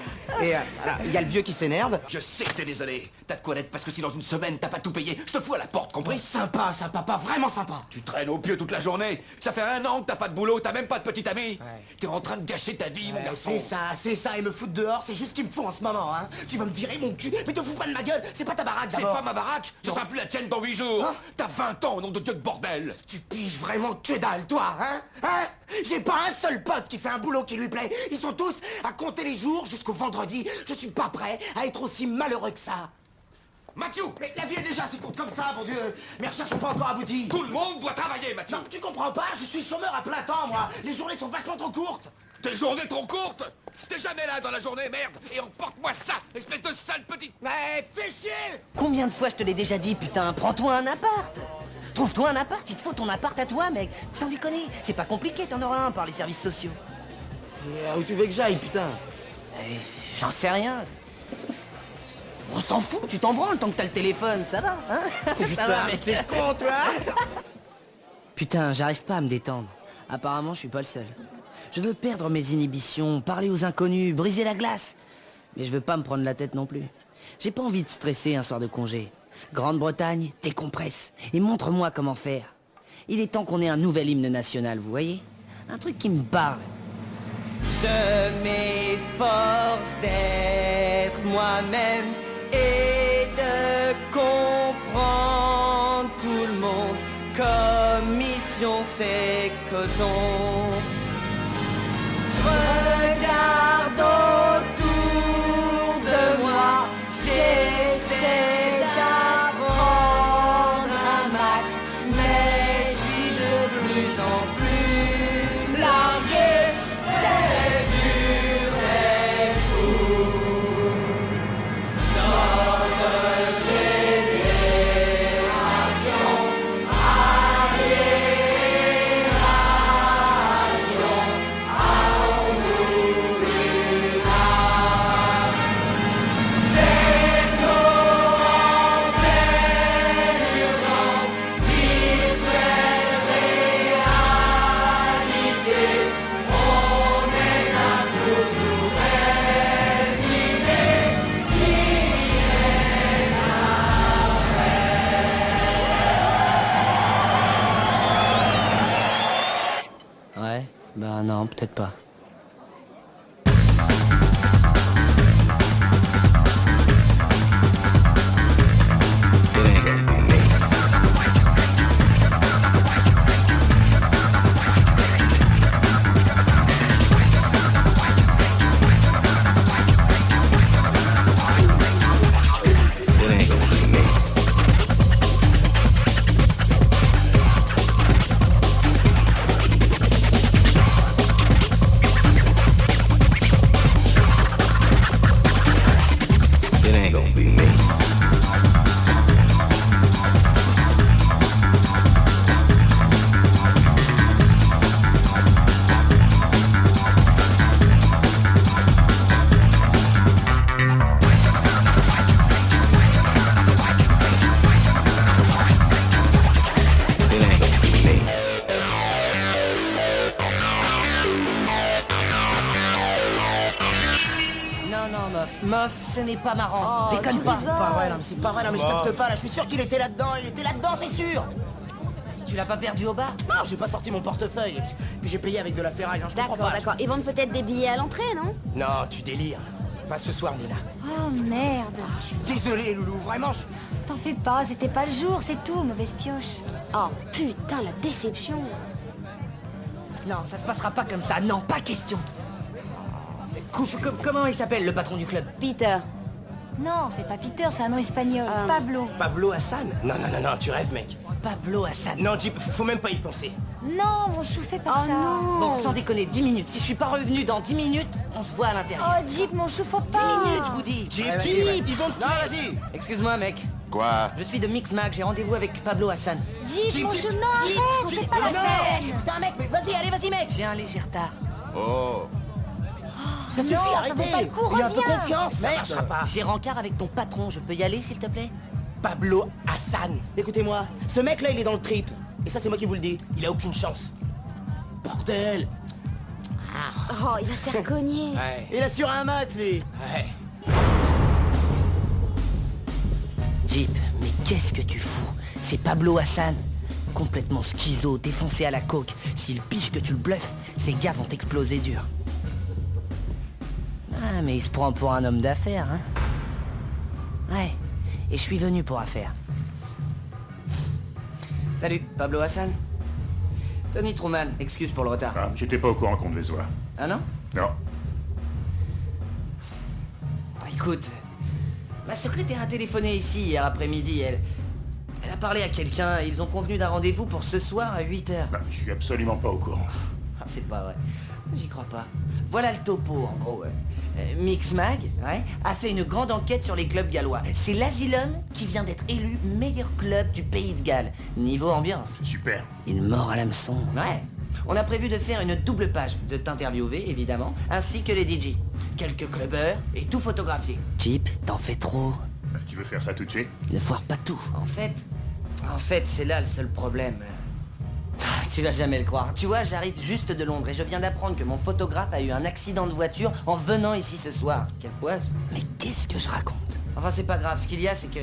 Et voilà, il y a le vieux qui s'énerve. Je sais que t'es désolé. T'as de quoi l'être parce que si dans une semaine t'as pas tout payé, je te fous à la porte, compris? Sympa, sympa, pas vraiment sympa. Tu traînes au pied toute la journée. Ça fait 1 an que t'as pas de boulot, t'as même pas de petite amie. T'es en train de gâcher ta vie, mon garçon. C'est ça, et me foutre dehors, c'est juste ce qu'il me faut en ce moment, hein. Tu vas me virer mon cul, mais te fous pas de ma gueule, c'est pas ta baraque C'est d'abord. pas ma baraque, ce sera plus la tienne dans 8 jours. Hein? T'as 20 ans, au nom de Dieu de bordel. Tu piges vraiment que dalle, toi, hein? Hein? J'ai pas un seul pote qui fait un boulot qui lui plaît. Ils sont tous à compter les jours jusqu'au vendredi. Je suis pas prêt à être aussi malheureux que ça. Mathieu! Mais la vie est déjà assez courte comme ça, mon Dieu. Mes recherches sont pas encore abouties. Tout le monde doit travailler, Mathieu. Non, tu comprends pas, je suis chômeur à plein temps, moi. Les journées sont vachement trop courtes. Tes journées trop courtes? T'es jamais là dans la journée, merde. Et emporte-moi ça, espèce de sale petite... Mais fais chier! Combien de fois je te l'ai déjà dit, putain, prends-toi un appart! Trouve-toi un appart, il te faut ton appart à toi, mec. Sans déconner, c'est pas compliqué, t'en auras un par les services sociaux. Et où tu veux que j'aille, putain? J'en sais rien. On s'en fout, tu t'en branles tant que t'as le téléphone, ça va, hein? Ça va, mec. T'es con, toi? Putain, j'arrive pas à me détendre. Apparemment, je suis pas le seul. Je veux perdre mes inhibitions, parler aux inconnus, briser la glace. Mais je veux pas me prendre la tête non plus. J'ai pas envie de stresser un soir de congé. Grande-Bretagne, décompresse et montre-moi comment faire. Il est temps qu'on ait un nouvel hymne national, vous voyez? Un truc qui me parle. Je m'efforce d'être moi-même et de comprendre tout le monde. Comme mission, c'est coton. Je regarde autour de moi, j'essaie d'apprendre un max, mais je suis de plus en plus largué, c'est dur et fou. Notre génération Ouais, bah non, peut-être pas. Meuf, ce n'est pas marrant. Déconne pas. C'est pas vrai, non, mais c'est pas vrai, non, mais je capte pas, là. Je suis sûr qu'il était là-dedans, c'est sûr. Tu l'as pas perdu au bar? Non, j'ai pas sorti mon portefeuille. Puis j'ai payé avec de la ferraille, non, je comprends pas. D'accord. Ils vendent peut-être des billets à l'entrée, non? Non, tu délires. Pas ce soir, Nina. Oh merde. Je suis désolé, Loulou, vraiment. T'en fais pas, c'était pas le jour, c'est tout, mauvaise pioche. Oh putain, la déception. Non, ça se passera pas comme ça, non, pas question. Comment il s'appelle, le patron du club? Peter. Non, c'est pas Peter, c'est un nom espagnol. Pablo. Pablo Hassan? Non, tu rêves, mec. Pablo Hassan. Non, Jeep, faut même pas y penser. Non, mon chou, fais pas Oh ça. non. Bon, sans déconner, 10 minutes. Si je suis pas revenu dans 10 minutes, on se voit à l'intérieur. Oh, Jeep, mon chou, faut pas. 10 minutes, je vous dis. Jeep, ils vont te Non, vas-y. Excuse-moi, mec. Quoi? Je suis de Mixmag, j'ai rendez-vous avec Pablo Hassan. Jeep, mon chou, non, arrête, c'est pas la peine. Putain, mec, mais vas-y, allez, vas-y, mec. J'ai un léger retard. Oh. Ça suffit, Non, ça arrêtez. vaut pas le coup, Il y a un peu reviens. confiance, ça Mec, marchera pas. j'ai rencard avec ton patron, je peux y aller, s'il te plaît? Pablo Hassan. Écoutez-moi, ce mec-là, il est dans le trip. Et ça, c'est moi qui vous le dis. Il a aucune chance. Bordel. Oh, il va se faire cogner. Il a sur un max, lui. Jeep, mais qu'est-ce que tu fous? C'est Pablo Hassan. Complètement schizo, défoncé à la coke. S'il piche que tu le bluffes, ces gars vont t'exploser dur. Ah, mais il se prend pour un homme d'affaires, hein? Ouais, et je suis venu pour affaires. Salut, Pablo Hassan. Tony Truman, excuse pour le retard. Ah, j'étais pas au courant qu'on devait se voir. Ah non? Non. Écoute, ma secrétaire a téléphoné ici hier après-midi, elle a parlé à quelqu'un, ils ont convenu d'un rendez-vous pour ce soir à 8h. Bah, je suis absolument pas au courant. Ah, c'est pas vrai, j'y crois pas. Voilà le topo, en gros. Mixmag, ouais, a fait une grande enquête sur les clubs gallois. C'est l'Asylum qui vient d'être élu meilleur club du pays de Galles. Niveau ambiance. Super. Il mord à l'hameçon. Ouais. On a prévu de faire une double page, de t'interviewer, évidemment, ainsi que les DJ. Quelques clubbers et tout photographier. Jeep, t'en fais trop. Bah, tu veux faire ça tout de suite? Ne foire pas tout. En fait, c'est là le seul problème. Tu vas jamais le croire. Tu vois, j'arrive juste de Londres et je viens d'apprendre que mon photographe a eu un accident de voiture en venant ici ce soir. Quelle poisse. Mais qu'est-ce que je raconte? Enfin, c'est pas grave. Ce qu'il y a, c'est que...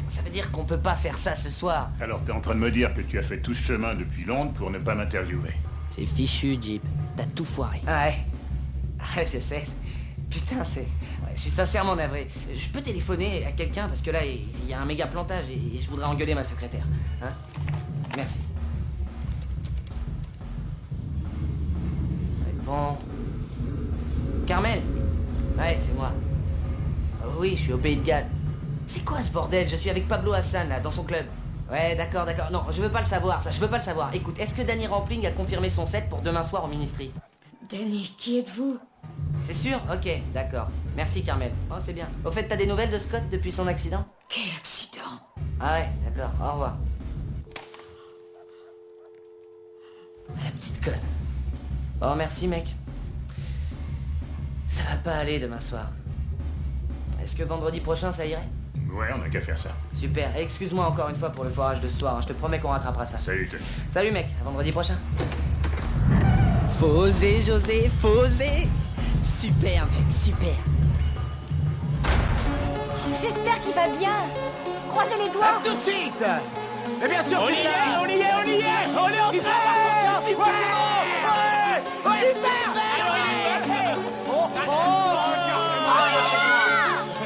ça veut dire qu'on peut pas faire ça ce soir. Alors t'es en train de me dire que tu as fait tout ce chemin depuis Londres pour ne pas m'interviewer? C'est fichu, Jeep. T'as tout foiré. Ah ouais. Ouais, je sais. Putain, c'est... Ouais, je suis sincèrement navré. Je peux téléphoner à quelqu'un parce que là, il y a un méga plantage et je voudrais engueuler ma secrétaire. Hein? Merci. Bon... Carmel? Ouais, c'est moi. Oui, je suis au Pays de Galles. C'est quoi ce bordel? Je suis avec Pablo Hassan, là, dans son club. Ouais, d'accord. Non, je veux pas le savoir, ça. Je veux pas le savoir. Écoute, est-ce que Danny Rampling a confirmé son set pour demain soir au Ministry? Danny, qui êtes-vous? C'est sûr? Ok, d'accord. Merci, Carmel. Oh, c'est bien. Au fait, t'as des nouvelles de Scott depuis son accident? Quel accident? Ah ouais, d'accord. Au revoir. La petite conne. Oh, merci, mec. Ça va pas aller demain soir. Est-ce que vendredi prochain, ça irait? Ouais, on a qu'à faire ça. Super. Et excuse-moi encore une fois pour le foirage de ce soir. Hein. Je te promets qu'on rattrapera ça. Salut, Tony. Salut, mec. À vendredi prochain. Fausé, José, fausé. Super, mec, super. J'espère qu'il va bien. Croisez les doigts. Tout de suite. Mais bien sûr, On y est, on y est, on y est. On est en train.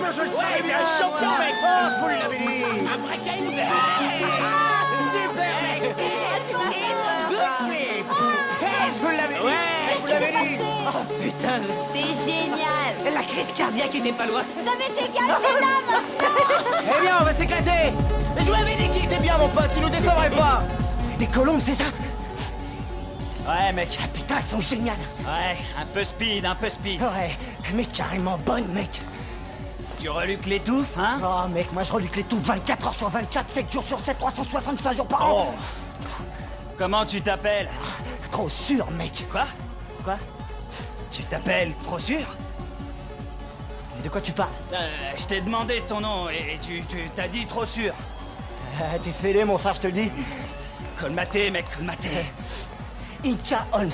Mais je le savais bien, champion, mec. Oh, je vous l'avais dit. Un vrai caillou. Super, mec. Je vous l'avais dit. Je vous l'avais dit. Oh, putain. C'est génial. La crise cardiaque était pas loin. Ça m'est égal, c'est là maintenant. Eh bien, on va s'éclater. Mais je vous l'avais dit qu'il était bien, mon pote. Il nous décevrait pas. Des colombes, c'est ça? Ouais, mec. Ah putain, elles sont géniales. Ouais, un peu speed, un peu speed. Ouais, mais carrément bonne, mec. Tu reluques l'étouffe, hein? Oh, mec, moi je reluque les tout 24 heures sur 24, 7 jours sur 7, 365 jours par an. Oh. Comment tu t'appelles? Trop sûr, mec. Quoi? Tu t'appelles trop sûr? Mais de quoi tu parles? Je t'ai demandé ton nom et tu t'as dit trop sûr. T'es fêlé, mon frère, je te le dis. Colmaté, mec, colmaté. Inca Holmes.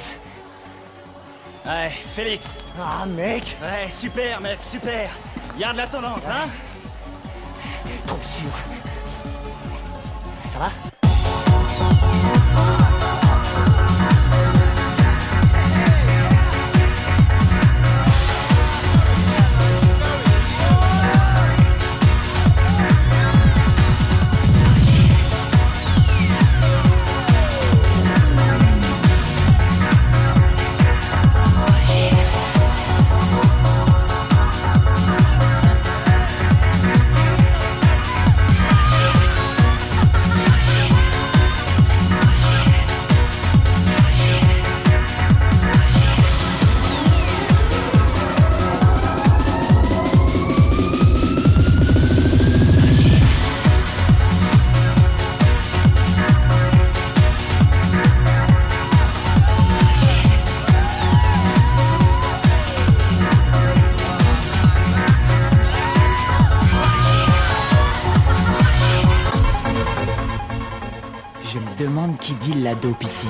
Ouais, Félix. Ah, mec. Ouais, super, mec, super. Garde la tendance, hein? Trop sûr. Ça va? bande qui deal la dope ici.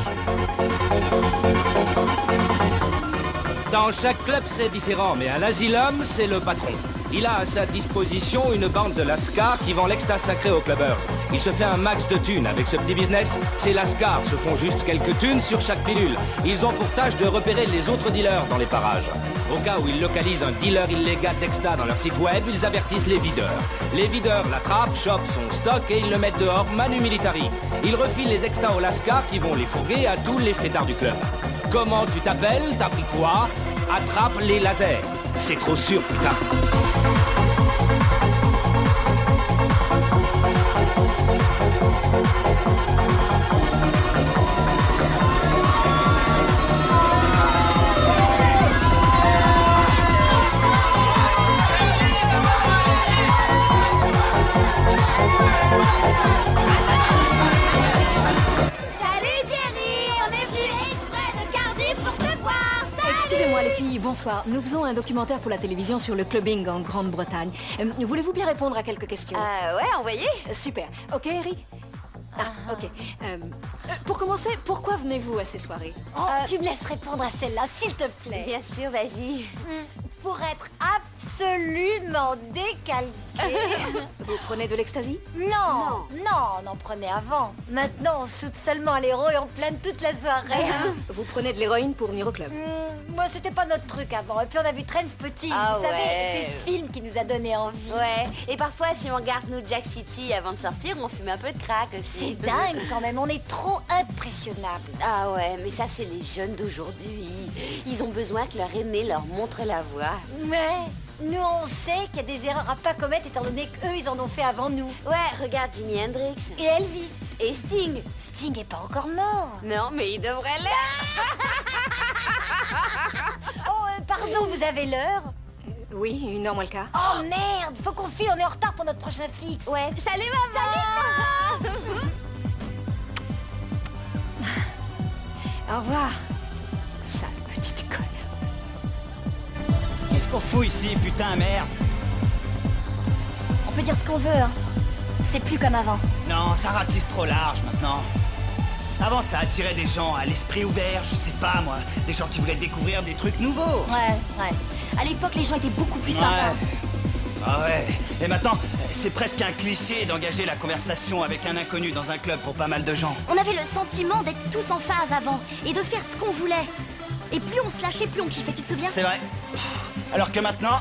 Dans chaque club, c'est différent, mais à l'Asylum, c'est le patron. Il a à sa disposition une bande de lascars qui vend l'extase sacrée aux clubbers. Il se fait un max de thunes avec ce petit business. Ces lascars se font juste quelques thunes sur chaque pilule. Ils ont pour tâche de repérer les autres dealers dans les parages. Au cas où ils localisent un dealer illégal d'exta dans leur site web, ils avertissent les videurs. Les videurs l'attrapent, chopent son stock et ils le mettent dehors manu militari. Ils refilent les extas aux lascars qui vont les fourguer à tous les fêtards du club. Comment tu t'appelles? T'as pris quoi? Attrape les lasers. C'est trop sûr, putain. Excusez-moi les filles, bonsoir. Nous faisons un documentaire pour la télévision sur le clubbing en Grande-Bretagne. Voulez-vous bien répondre à quelques questions? Ouais, envoyez. Super. Ok, Eric? Ok. Pour commencer, pourquoi venez-vous à ces soirées? Tu me laisses répondre à celle-là, s'il te plaît. Bien sûr, vas-y. Pour être absolument décalqué. Vous prenez de l'ecstasy? Non, on en prenait avant. Maintenant, on shoot seulement l'héros et on plane toute la soirée. Vous prenez de l'héroïne pour venir au club? Moi, c'était pas notre truc avant. Et puis on a vu Trainspotting, vous savez, c'est ce film qui nous a donné envie. Ouais, et parfois, si on regarde New Jack City avant de sortir, on fume un peu de crack aussi. C'est dingue quand même, on est trop impressionnable. Ah ouais, mais ça, c'est les jeunes d'aujourd'hui. Ils ont besoin que leur aîné leur montre la voie. Ouais, nous on sait qu'il y a des erreurs à pas commettre étant donné qu'eux ils en ont fait avant nous. Ouais, regarde Jimi Hendrix. Et Elvis. Et Sting. Sting est pas encore mort. Non, mais il devrait l'être. Pardon, vous avez l'heure? Oui, 1h moins le quart. Oh merde, faut qu'on file, on est en retard pour notre prochain fixe. Ouais, salut maman. Salut maman. Au revoir, sale petite conne. Qu'est-ce qu'on fout ici, putain, merde? On peut dire ce qu'on veut, hein. C'est plus comme avant. Non, ça ratisse trop large maintenant. Avant, ça attirait des gens à l'esprit ouvert, je sais pas moi, des gens qui voulaient découvrir des trucs nouveaux. Ouais. À l'époque, les gens étaient beaucoup plus sympas. Ah ouais. Et maintenant, c'est presque un cliché d'engager la conversation avec un inconnu dans un club pour pas mal de gens. On avait le sentiment d'être tous en phase avant et de faire ce qu'on voulait. Et plus on se lâchait, plus on kiffait, tu te souviens? C'est vrai. Alors que maintenant,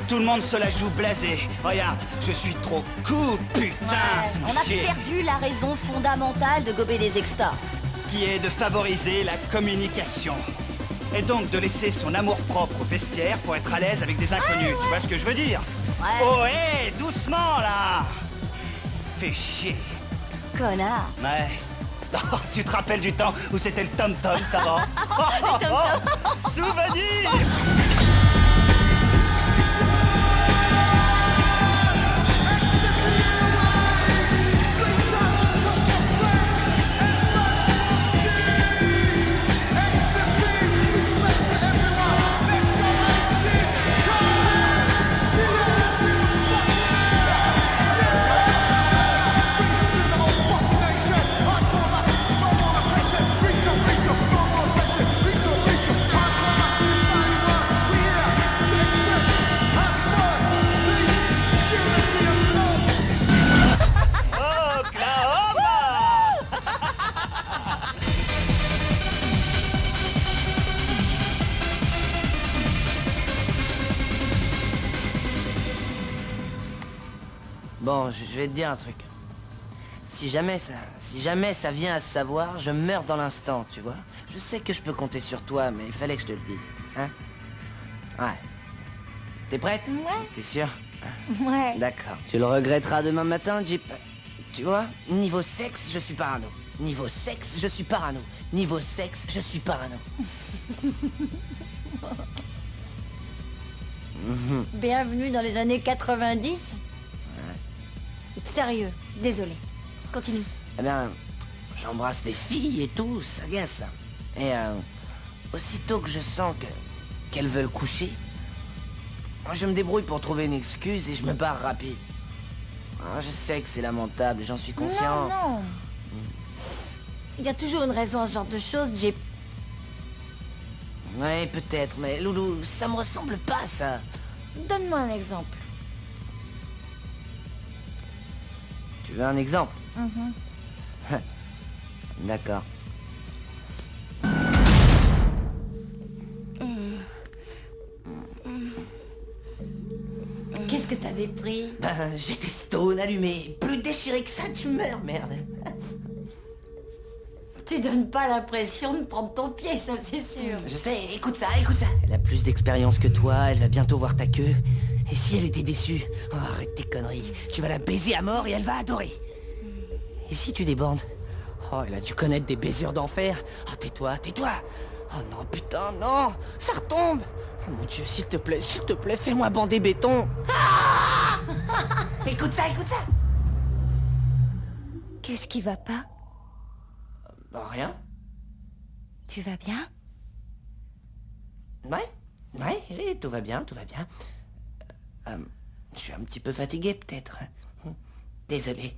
tout le monde se la joue blasé. Regarde, je suis trop cool, putain. On a perdu la raison fondamentale de gober des extas. Qui est de favoriser la communication. Et donc de laisser son amour-propre au vestiaire pour être à l'aise avec des inconnus. Tu vois ce que je veux dire? Oh, hé, doucement, là. Fais chier. Connard. Ouais. Oh, tu te rappelles du temps où c'était le tom-tom, ça va? Souvenir. Bon, je vais te dire un truc. Si jamais ça vient à se savoir, je meurs dans l'instant, tu vois. Je sais que je peux compter sur toi, mais il fallait que je te le dise. Hein? Ouais. T'es prête? Ouais. T'es sûre? Ouais. D'accord. Tu le regretteras demain matin, Jeep. Tu vois, niveau sexe, je suis parano. Niveau sexe, je suis parano. Niveau sexe, je suis parano. Bienvenue dans les années 90. Sérieux, désolé. Continue. Eh bien, j'embrasse les filles et tout, ça gasse. Et aussitôt que je sens qu'elles veulent coucher, je me débrouille pour trouver une excuse et je me barre rapide. Je sais que c'est lamentable, j'en suis conscient. Non. Il y a toujours une raison à ce genre de choses, Jip. Ouais, peut-être, mais Loulou, ça me ressemble pas, ça. Donne-moi un exemple. Tu veux un exemple? D'accord. Qu'est-ce que t'avais pris? Ben, j'étais stone, allumé. Plus déchiré que ça, tu meurs, merde. Tu donnes pas l'impression de prendre ton pied, ça c'est sûr. Je sais, écoute ça, écoute ça. Elle a plus d'expérience que toi, elle va bientôt voir ta queue. Et si elle était déçue? Oh, arrête tes conneries. Tu vas la baiser à mort et elle va adorer. Et si tu débordes? Oh, elle a dû connaître des baiseurs d'enfer. Oh, tais-toi, tais-toi. Oh non, putain, non. Ça retombe. Oh mon Dieu, s'il te plaît, fais-moi bander béton. Ah écoute ça, écoute ça. Qu'est-ce qui va pas? Rien. Tu vas bien? Ouais, tout va bien, tout va bien. Je suis un petit peu fatigué, peut-être. Désolé.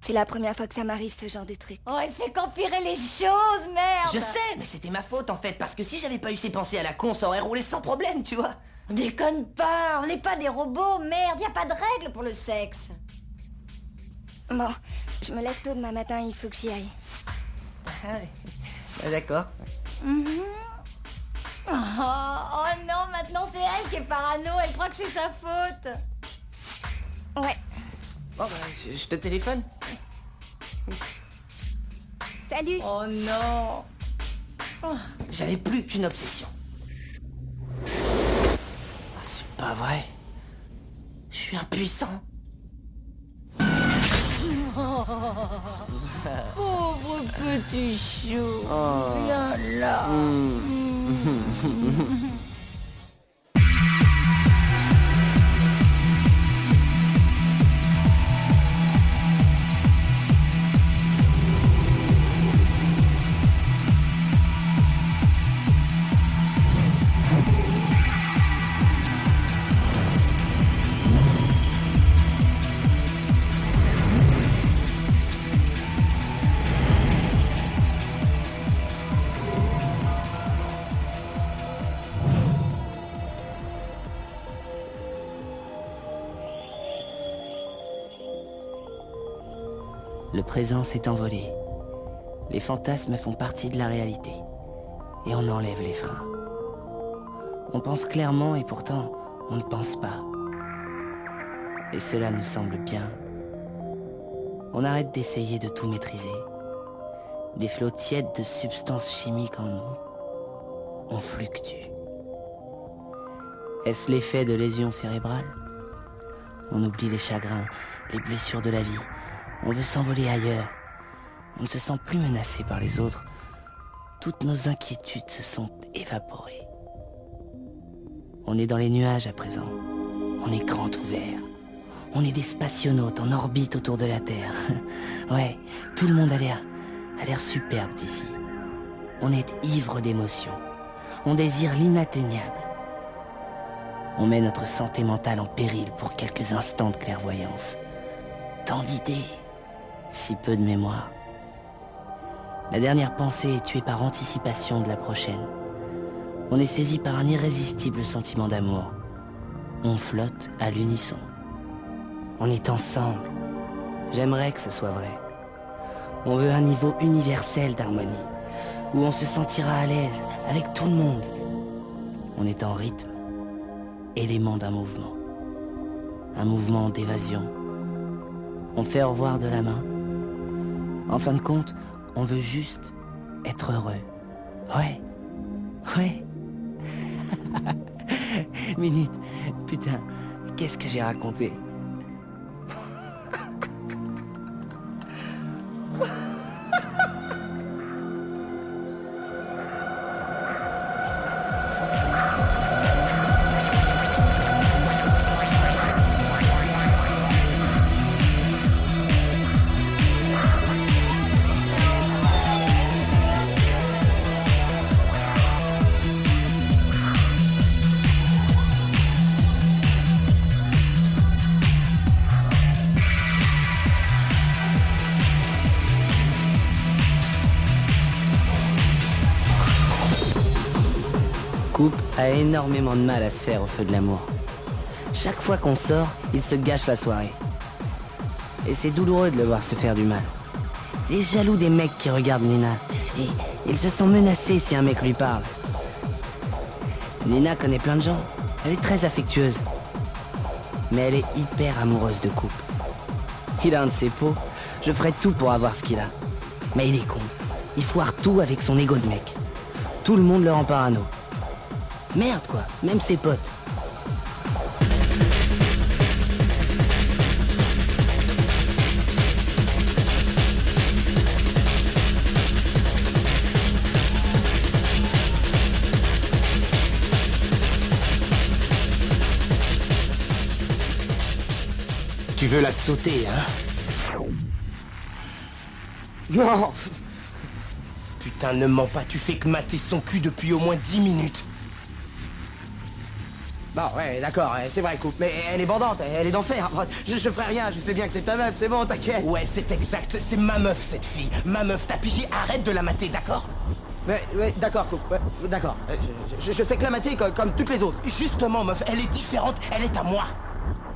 C'est la première fois que ça m'arrive, ce genre de truc. Oh, elle fait qu'empirer les choses, merde! Je sais, mais c'était ma faute, en fait, parce que si j'avais pas eu ces pensées à la con, ça aurait roulé sans problème, tu vois. Déconne pas, on n'est pas des robots, merde, y a pas de règles pour le sexe. Bon, je me lève tôt demain matin, il faut que j'y aille. D'accord. Oh non, maintenant c'est elle qui est parano, elle croit que c'est sa faute. Ouais. Bon, bah, je te téléphone. Salut. Oh non. J'avais plus qu'une obsession. Oh, c'est pas vrai. Je suis impuissant. Pauvre petit chou. Oh. Viens là. Le présent s'est envolé. Les fantasmes font partie de la réalité. Et on enlève les freins. On pense clairement et pourtant, on ne pense pas. Et cela nous semble bien. On arrête d'essayer de tout maîtriser. Des flots tièdes de substances chimiques en nous. On fluctue. Est-ce l'effet de lésions cérébrales? On oublie les chagrins, les blessures de la vie. On veut s'envoler ailleurs. On ne se sent plus menacé par les autres. Toutes nos inquiétudes se sont évaporées. On est dans les nuages à présent. On est grand ouvert. On est des spationautes en orbite autour de la Terre. Ouais, tout le monde a l'air superbe d'ici. On est ivre d'émotions. On désire l'inatteignable. On met notre santé mentale en péril pour quelques instants de clairvoyance. Tant d'idées, si peu de mémoire. La dernière pensée est tuée par anticipation de la prochaine. On est saisi par un irrésistible sentiment d'amour. On flotte à l'unisson. On est ensemble. J'aimerais que ce soit vrai. On veut un niveau universel d'harmonie, où on se sentira à l'aise avec tout le monde. On est en rythme, élément d'un mouvement. Un mouvement d'évasion. On fait au revoir de la main. En fin de compte, on veut juste être heureux. Ouais. Minute, putain, qu'est-ce que j'ai raconté? Coop a énormément de mal à se faire au feu de l'amour. Chaque fois qu'on sort, il se gâche la soirée. Et c'est douloureux de le voir se faire du mal. Il est jaloux des mecs qui regardent Nina. Et il se sent menacé si un mec lui parle. Nina connaît plein de gens. Elle est très affectueuse. Mais elle est hyper amoureuse de Coop. Il a un de ses pots. Je ferai tout pour avoir ce qu'il a. Mais il est con. Il foire tout avec son ego de mec. Tout le monde le rend parano. Merde quoi, même ses potes. Tu veux la sauter, hein? Non! Putain, ne mens pas, tu fais que mater son cul depuis au moins 10 minutes. Bon, ouais, d'accord, c'est vrai, Coop, mais elle est bandante, elle est d'enfer. Je ferai rien, je sais bien que c'est ta meuf, c'est bon, t'inquiète. Ouais, c'est exact, c'est ma meuf, cette fille. Ma meuf, t'as pigé, arrête de la mater, d'accord? Ouais, d'accord, Coop, ouais, d'accord. Je fais que la mater comme toutes les autres. Justement, meuf, elle est différente, elle est à moi.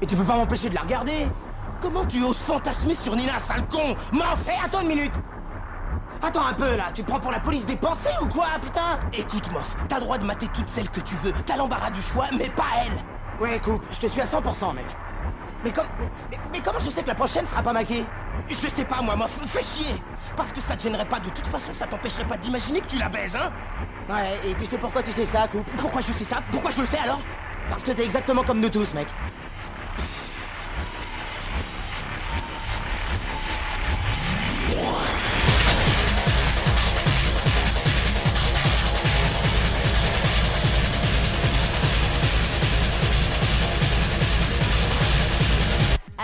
Et tu peux pas m'empêcher de la regarder. Comment tu oses fantasmer sur Nina, sale con? Meuf, attends une minute. Attends un peu, là, tu te prends pour la police des pensées ou quoi, putain? Écoute, meuf, t'as droit de mater toutes celles que tu veux. T'as l'embarras du choix, mais pas elle. Ouais, Coop, je te suis à 100%, mec. Mais comment je sais que la prochaine sera pas maquée? Je sais pas, moi, meuf, fais chier. Parce que ça te gênerait pas, de toute façon, ça t'empêcherait pas d'imaginer que tu la baises, hein? Ouais, et tu sais pourquoi tu sais ça, Coop? Pourquoi je sais ça? Pourquoi je le sais, alors? Parce que t'es exactement comme nous tous, mec.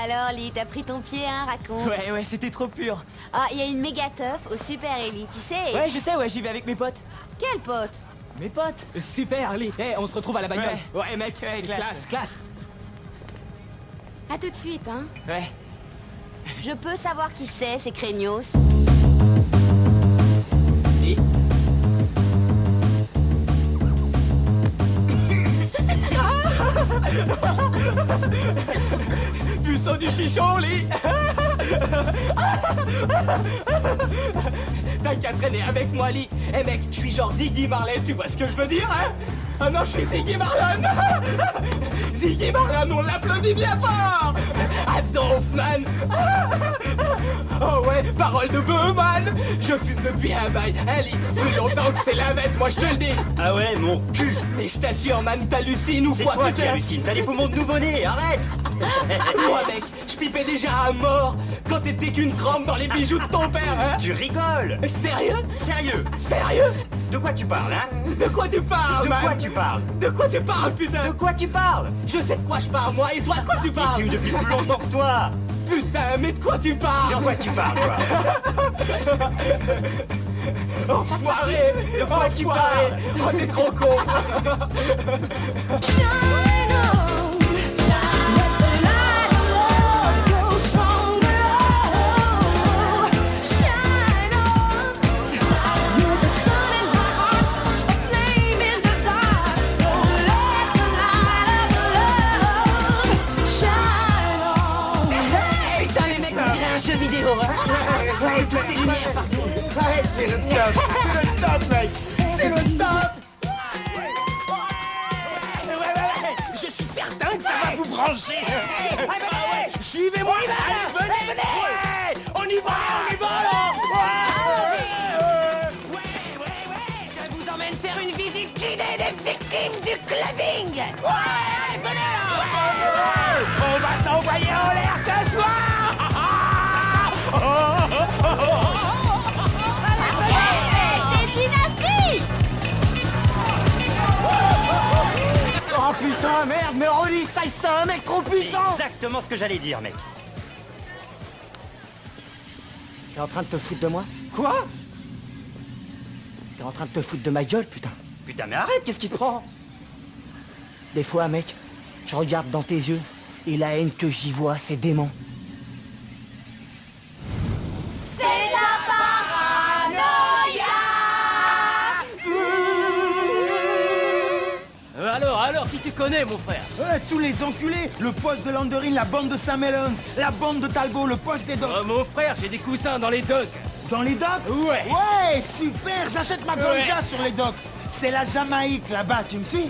Alors, Lee, t'as pris ton pied, hein, raconte. Ouais, c'était trop pur. Ah, il y a une méga teuf au Super Ellie, tu sais. Ouais, je sais, j'y vais avec mes potes. Quels potes? Mes potes. Super, Lee. On se retrouve à la bagnole. Ouais, mec, classe. À tout de suite, hein. Ouais. Je peux savoir qui c'est craignos? Dis. Tu sens du chichon, Lee. T'as qu'à traîner avec moi, Lee. Eh mec, je suis genre Ziggy Marley, tu vois ce que je veux dire, hein? Ah non, je suis Ziggy Marlon. Ziggy Marlon, on l'applaudit bien fort. Adolf, man. Oh ouais, parole de bœuf, man. Je fume depuis un bail. Allez, plus longtemps que c'est la vête, moi je te le dis. Ah ouais, mon cul. Mais je t'assure, man, t'hallucines ou quoi? C'est toi qui hallucines, t'as des poumons de nouveau-né, arrête. Moi, mec, je pipais déjà à mort quand t'étais qu'une crampe dans les bijoux de ton père, hein. Tu rigoles. Sérieux? Sérieux? De quoi tu parles, hein? De quoi tu parles, man? De quoi tu parles? De quoi tu parles, putain? De quoi tu parles? Je sais de quoi je parle, moi, et toi, de quoi tu parles? Il fume depuis plus longtemps que toi. Putain, mais de quoi tu parles? De quoi tu parles, toi? Enfoiré! De quoi tu parles? Oh, t'es trop con! Vidéo, hein? Ouais, toutes ces lumières partout. Ouais, c'est le top, mec. C'est le top. Ouais. Je suis certain que ça va vous brancher. Suivez-moi. Venez. Ouais. On y va. Je vous emmène faire une visite guidée des victimes du clubbing. Ouais, venez là. On va s'envoyer en l'air ce soir. C'est dynastie! Oh putain, merde, mais Rolly, ça c'est un mec trop puissant! C'est exactement ce que j'allais dire, mec. T'es en train de te foutre de moi? Quoi? T'es en train de te foutre de ma gueule, putain. Putain, mais arrête, qu'est-ce qui te prend? Des fois, mec, je regarde dans tes yeux, et la haine que j'y vois, c'est dément. C'est la paranoïa! tu connais, mon frère? Ouais, tous les enculés. Le poste de Landerine, la bande de Sam Helens, la bande de Talbot, le poste des docks. Oh, mon frère, j'ai des coussins dans les docks. Dans les docks? Ouais. Ouais, super, j'achète ma ganja sur les docks. C'est la Jamaïque là-bas, tu me suis?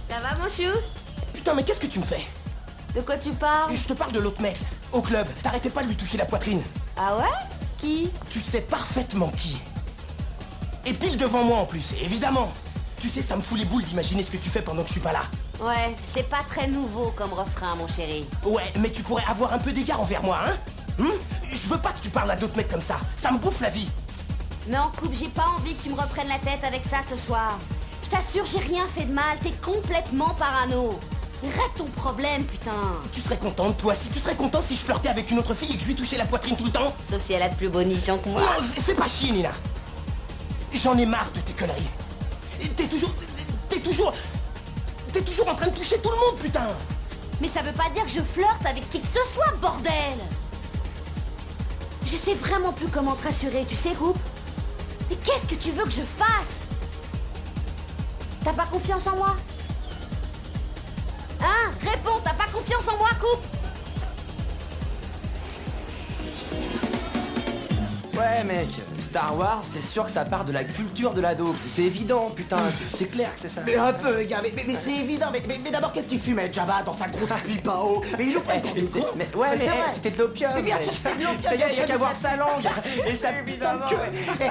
Ça va, mon chou? Putain, mais qu'est-ce que tu me fais? De quoi tu parles? Je te parle de l'autre mec, au club. T'arrêtais pas de lui toucher la poitrine. Ah ouais? Qui? Tu sais parfaitement qui. Et pile devant moi en plus, évidemment. Tu sais, ça me fout les boules d'imaginer ce que tu fais pendant que je suis pas là. Ouais, c'est pas très nouveau comme refrain, mon chéri. Ouais, mais tu pourrais avoir un peu d'égard envers moi, hein? Je veux pas que tu parles à d'autres mecs comme ça. Ça me bouffe la vie. Non, Coupe, j'ai pas envie que tu me reprennes la tête avec ça ce soir. Je t'assure, j'ai rien fait de mal, t'es complètement parano. Règle ton problème, putain. Tu serais contente, toi, si tu serais content si je flirtais avec une autre fille et que je lui touchais la poitrine tout le temps? Sauf si elle a de plus beaux nichons que moi. Non, fais pas chier, Nina. J'en ai marre de tes conneries. T'es toujours en train de toucher tout le monde, putain. Mais ça veut pas dire que je flirte avec qui que ce soit, bordel. Je sais vraiment plus comment te rassurer, tu sais, Coupe. Mais qu'est-ce que tu veux que je fasse? T'as pas confiance en moi? Hein? Réponds, t'as pas confiance en moi, Coupe? Ouais, mec, Star Wars, c'est sûr que ça part de la culture de la dope. C'est évident, putain, c'est clair que c'est ça. Mais un peu, les gars, mais c'est évident. Mais d'abord, qu'est-ce qu'il fumait, Jabba, dans sa grosse pipe en haut? Mais il le prend pour des cons. Mais ouais, mais c'était de l'opium. Mais bien sûr, c'était de l'opium. Ça y est, il y a qu'à voir sa langue et sa putain de queue.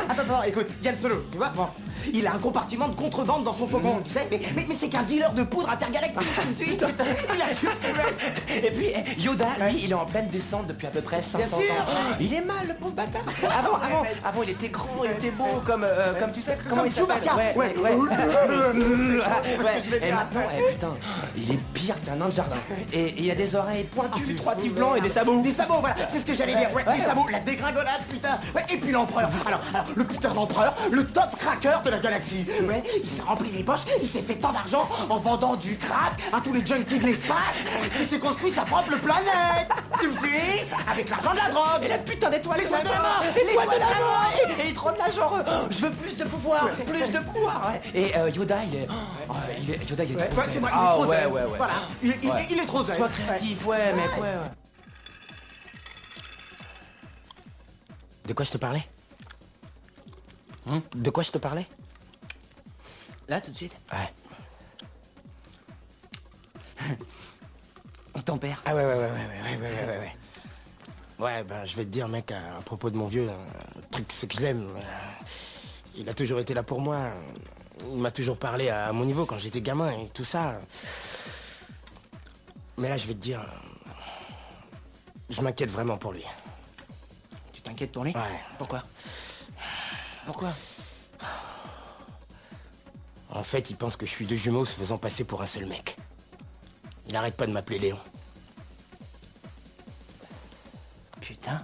Attends, écoute, Yann Solo, tu vois, bon, il a un compartiment de contrebande dans son faucon, tu sais, mais c'est qu'un dealer de poudre intergalactique, tu me suis, putain, il a su, c'est vrai. Et puis, Yoda, lui, il est en pleine descente depuis à peu près 500 ans. Il est mal, le pauvre bâtard. Avant, il était gros, il était beau, comme tu sais, comment il s'appelle? Ouais. Et maintenant, putain, il est pire qu'un nain de jardin. Et il a des oreilles pointues, 3 tifs blancs et des sabots. Des sabots, voilà, c'est ce que j'allais dire. Ouais, des sabots, la dégringolade, putain. Ouais, et puis l'empereur. Alors, le putain d'empereur, le top cracker de la galaxie. Ouais, il s'est rempli les poches, il s'est fait tant d'argent en vendant du crack à tous les junkies de l'espace. Il s'est construit sa propre planète. Tu me suis? Avec l'argent de la drogue. Et la putain d'étoile de la mort. L'étoile de la mort. Et il trône là genre, je veux plus de pouvoir, plus de pouvoir. Ouais. Et Yoda, il est trop c'est zen. vrai, il est trop zen. Ouais. Voilà, il est trop zen. Sois créatif, ouais, mec, ouais. De quoi je te parlais? De quoi je te parlais? Là, tout de suite? Ouais. Ton père. Ah ouais. Ouais, ben je vais te dire, mec, à propos de mon vieux, le truc c'est que je l'aime. Il a toujours été là pour moi. Il m'a toujours parlé à mon niveau quand j'étais gamin et tout ça. Mais là, je vais te dire, je m'inquiète vraiment pour lui. Tu t'inquiètes pour lui? Ouais. Pourquoi? En fait, il pense que je suis deux jumeaux se faisant passer pour un seul mec. Il arrête pas de m'appeler Léon. Putain.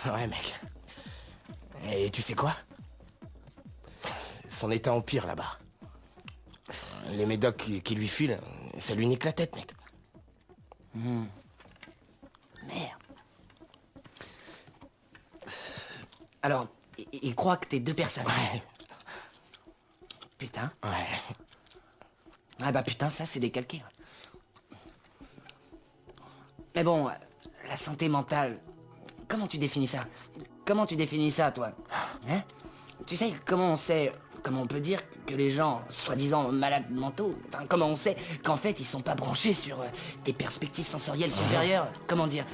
Ouais, mec. Et tu sais quoi? Son état empire là-bas. Les médocs qui lui filent, ça lui nique la tête, mec. Merde. Alors, il croit que t'es deux personnes. Ouais. Putain. Ouais. Ah bah putain, ça c'est décalqué. Mais bon, la santé mentale, comment tu définis ça? Comment tu définis ça, toi? Hein? Tu sais, comment on peut dire que les gens, soi-disant malades mentaux, enfin, comment on sait qu'en fait ils sont pas branchés sur des perspectives sensorielles supérieures? Comment dire?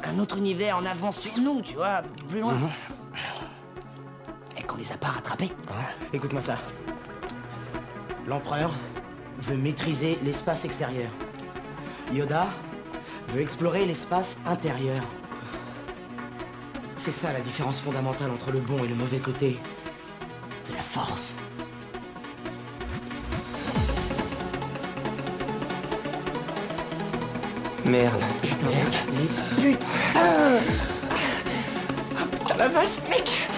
Un autre univers en avance sur nous, tu vois, plus loin. Et qu'on les a pas rattrapés. Ouais. Écoute-moi ça. L'empereur veut maîtriser l'espace extérieur. Yoda veut explorer l'espace intérieur. C'est ça la différence fondamentale entre le bon et le mauvais côté de la force. Merde. Putain, mec. Mais putain! Putain la vache, mec!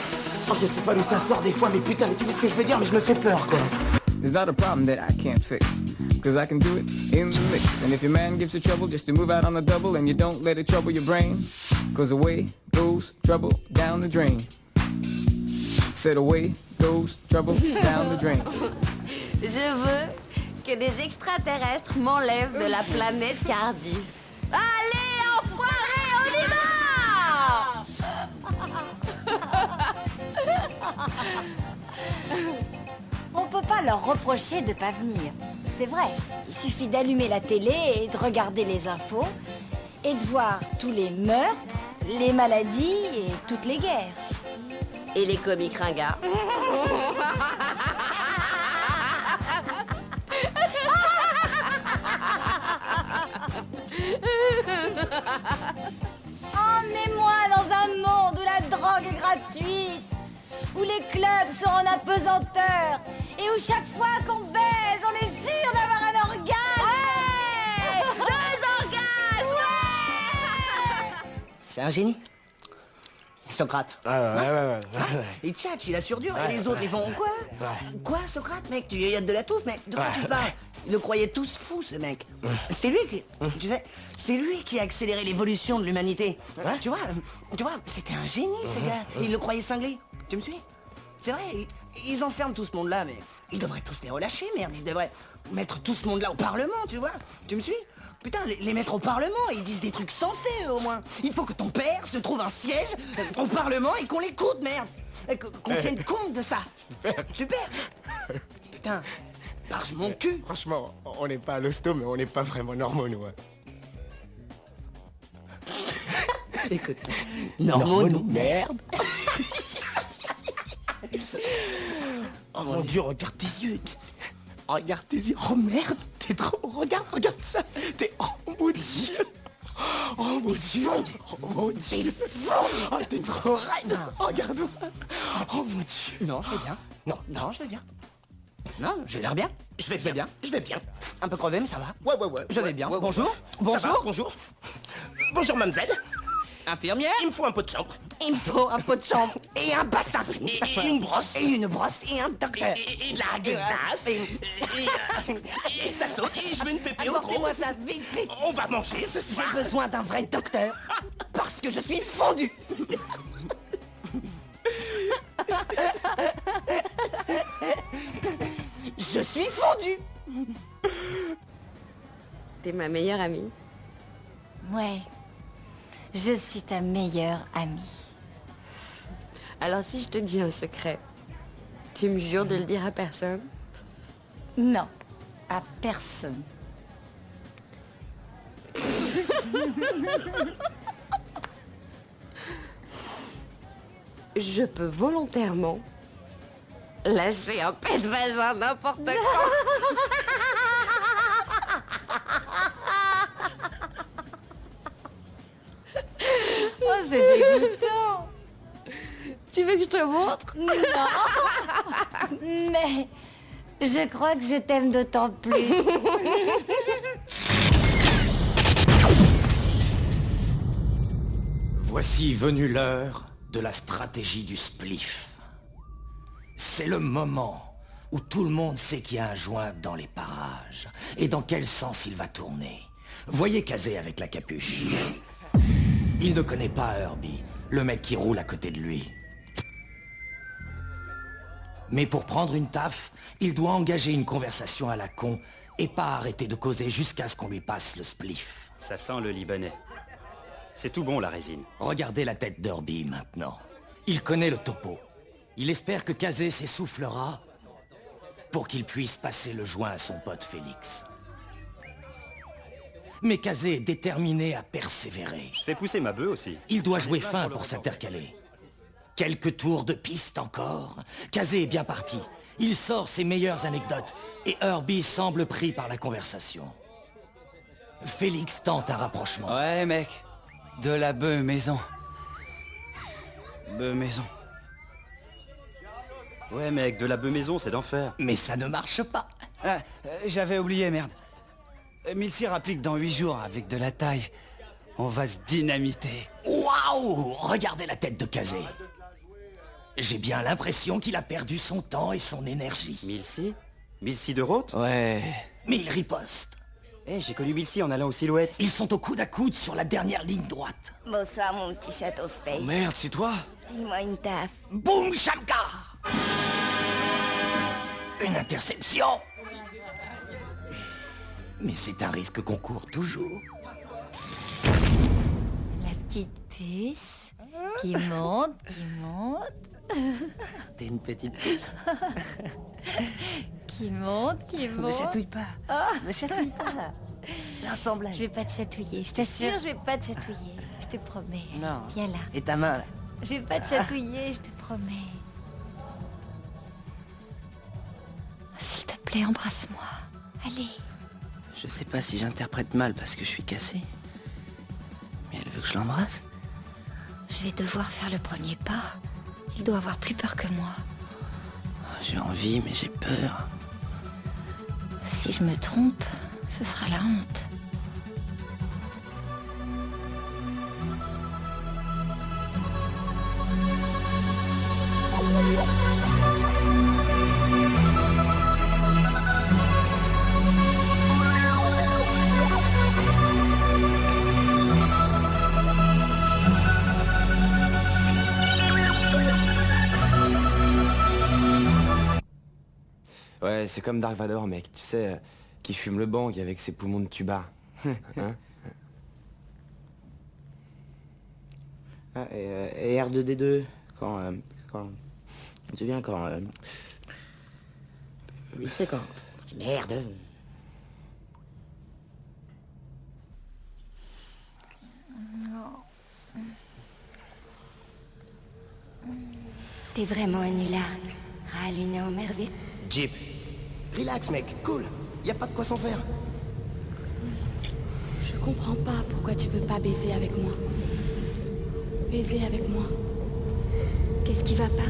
Oh, je sais pas d'où ça sort des fois, mais putain, mais tu vois ce que je veux dire, mais je me fais peur, quoi. There's not a problem that I can't fix, cause I can do it in the mix. And if your man gives you trouble, just to move out on the double, and you don't let it trouble your brain, cause away goes trouble down the drain. Said away goes trouble down the drain. Je veux que des extraterrestres m'enlèvent de la planète Cardiff. Allez, enfoirés, on y va! On peut pas leur reprocher de pas venir. C'est vrai, il suffit d'allumer la télé et de regarder les infos et de voir tous les meurtres, les maladies et toutes les guerres. Et les comiques ringards. Emmenez-moi dans un monde où la drogue est gratuite, où les clubs sont en apesanteur et où chaque fois qu'on baise, on est sûr d'avoir un orgasme. Ouais, 2 orgasmes, ouais. C'est un génie. Socrate. Ouais. Il tchatche, il assure dur, et les autres, ils font quoi? Ouais. Quoi, Socrate, mec? Tu y as de la touffe, mec? De quoi tu parles? Ils le croyaient tous fous, ce mec. C'est lui qui... Tu sais, c'est lui qui a accéléré l'évolution de l'humanité. Tu vois, c'était un génie, ce gars. Il le croyait cinglé. Tu me suis? C'est vrai, ils enferment tout ce monde-là, mais ils devraient tous les relâcher, merde. Ils devraient mettre tout ce monde-là au Parlement, tu vois? Tu me suis? Putain, les mettre au Parlement, ils disent des trucs sensés, eux, au moins. Il faut que ton père se trouve un siège au Parlement et qu'on l'écoute, merde. Qu'on tienne compte de ça. Super. Putain, barge mon cul. Franchement, on n'est pas à l'hosto, mais on n'est pas vraiment normaux, nous. Hein. Écoute, normaux, nous, merde. Oh mon Dieu, regarde tes yeux. Regarde tes yeux. Oh merde, t'es trop... Regarde ça. T'es... Oh mon Dieu. Oh mon Dieu. Oh mon Dieu. Oh, t'es trop raide. Regarde-moi. Oh mon Dieu. Non, je vais bien. Non, je vais bien. Non, j'ai l'air bien. Je vais bien. Un peu crevé, mais ça va. Ouais. Je vais bien. Bonjour. Ça va, bonjour. Bonjour, mademoiselle. Infirmière. Il me faut un pot de chambre. Il me faut un pot de chambre et un bassin. Et une brosse. Et une brosse et un docteur. Et de la gueulasse. Et ça saute. Et je veux une pépé au trop. Apportez-moi ça, vite. On va manger ce soir. J'ai besoin d'un vrai docteur. Parce que je suis fondu. Je suis fondu. T'es ma meilleure amie. Ouais, je suis ta meilleure amie. Alors si je te dis un secret, tu me jures de le dire à personne? Non, à personne. Je peux volontairement lâcher un pet de vagin n'importe quand. Oh, c'est dégoûtant. Tu veux que je te montre? Non. Mais je crois que je t'aime d'autant plus. Voici venue l'heure de la stratégie du spliff. C'est le moment où tout le monde sait qu'il y a un joint dans les parages et dans quel sens il va tourner. Voyez Kazé avec la capuche. Il ne connaît pas Herbie, le mec qui roule à côté de lui. Mais pour prendre une taffe, il doit engager une conversation à la con et pas arrêter de causer jusqu'à ce qu'on lui passe le spliff. Ça sent le libanais. C'est tout bon, la résine. Regardez la tête d'Herbie maintenant. Il connaît le topo. Il espère que Kazé s'essoufflera pour qu'il puisse passer le joint à son pote Félix. Mais Kazé est déterminé à persévérer. Je fais pousser ma bœuf aussi. Il doit jouer fin pour s'intercaler. Quelques tours de piste encore. Kazé est bien parti. Il sort ses meilleures anecdotes et Herbie semble pris par la conversation. Félix tente un rapprochement. Ouais, mec. De la bœuf maison. Bœuf maison. Ouais, mec, de la bœuf maison, c'est d'enfer. Mais ça ne marche pas. Ah, j'avais oublié, merde. Milsir applique dans 8 jours avec de la taille. On va se dynamiter. Waouh! Regardez la tête de Kazé. J'ai bien l'impression qu'il a perdu son temps et son énergie. Milcy Milcy de Roth? Ouais. Mais il riposte. J'ai connu Milcy en allant aux Silhouettes. Ils sont au coude à coude sur la dernière ligne droite. Bonsoir, mon petit château Space. Oh merde, c'est toi? File-moi une taf. Boum Shamka! Une interception! Mais c'est un risque qu'on court toujours. La petite puce qui monte, qui monte. T'es une petite puce. Qui monte, qui monte. Me chatouille pas. Oh. Me chatouille pas. L'assemblage. Je vais pas te chatouiller, je t'assure, je vais pas te chatouiller. Je te promets. Non. Viens là. Et ta main là. Je vais pas te chatouiller, je te promets. S'il te plaît, embrasse-moi. Allez. Je sais pas si j'interprète mal parce que je suis cassé. Mais elle veut que je l'embrasse. Je vais devoir faire le premier pas. Il doit avoir plus peur que moi. J'ai envie, mais j'ai peur. Si je me trompe, ce sera la honte. Ouais, c'est comme Dark Vador, mec, tu sais, qui fume le bang avec ses poumons de tuba. Hein? Ah, et R2D2, quand... Tu te souviens quand... Tu sais quand... Merde. T'es vraiment un nulard. Râle en merveille. Jeep. Relax, mec, cool. Y a pas de quoi s'en faire. Je comprends pas pourquoi tu veux pas baiser avec moi. Baiser avec moi. Qu'est-ce qui va pas?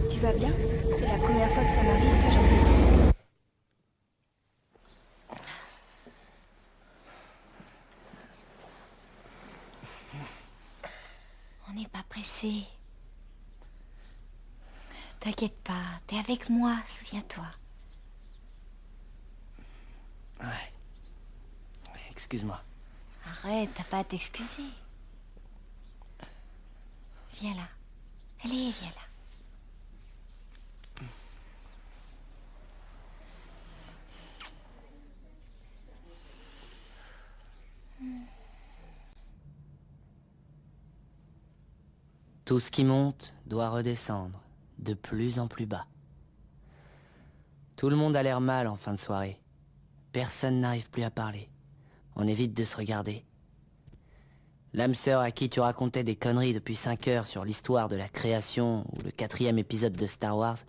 Tu vas bien? C'est la première fois que ça m'arrive, ce genre de truc. On n'est pas pressé. T'inquiète pas, t'es avec moi, souviens-toi. Ouais. Excuse-moi. Arrête, t'as pas à t'excuser. Viens là. Allez, viens là. Tout ce qui monte doit redescendre, de plus en plus bas. Tout le monde a l'air mal en fin de soirée. Personne n'arrive plus à parler. On évite de se regarder. L'âme sœur à qui tu racontais des conneries depuis 5 heures sur l'histoire de la création ou le 4e épisode de Star Wars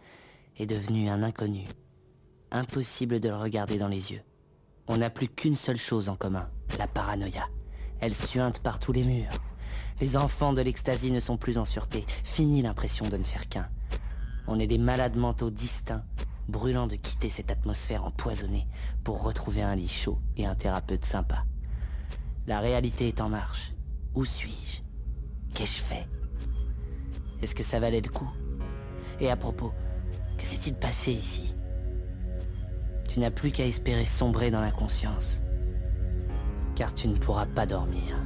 est devenu un inconnu. Impossible de le regarder dans les yeux. On n'a plus qu'une seule chose en commun, la paranoïa. Elle suinte par tous les murs. Les enfants de l'ecstasy ne sont plus en sûreté. Fini l'impression de ne faire qu'un. On est des malades mentaux distincts, brûlant de quitter cette atmosphère empoisonnée pour retrouver un lit chaud et un thérapeute sympa. La réalité est en marche. Où suis-je? Qu'ai-je fait? Est-ce que ça valait le coup? Et à propos, que s'est-il passé ici? Tu n'as plus qu'à espérer sombrer dans l'inconscience, car tu ne pourras pas dormir.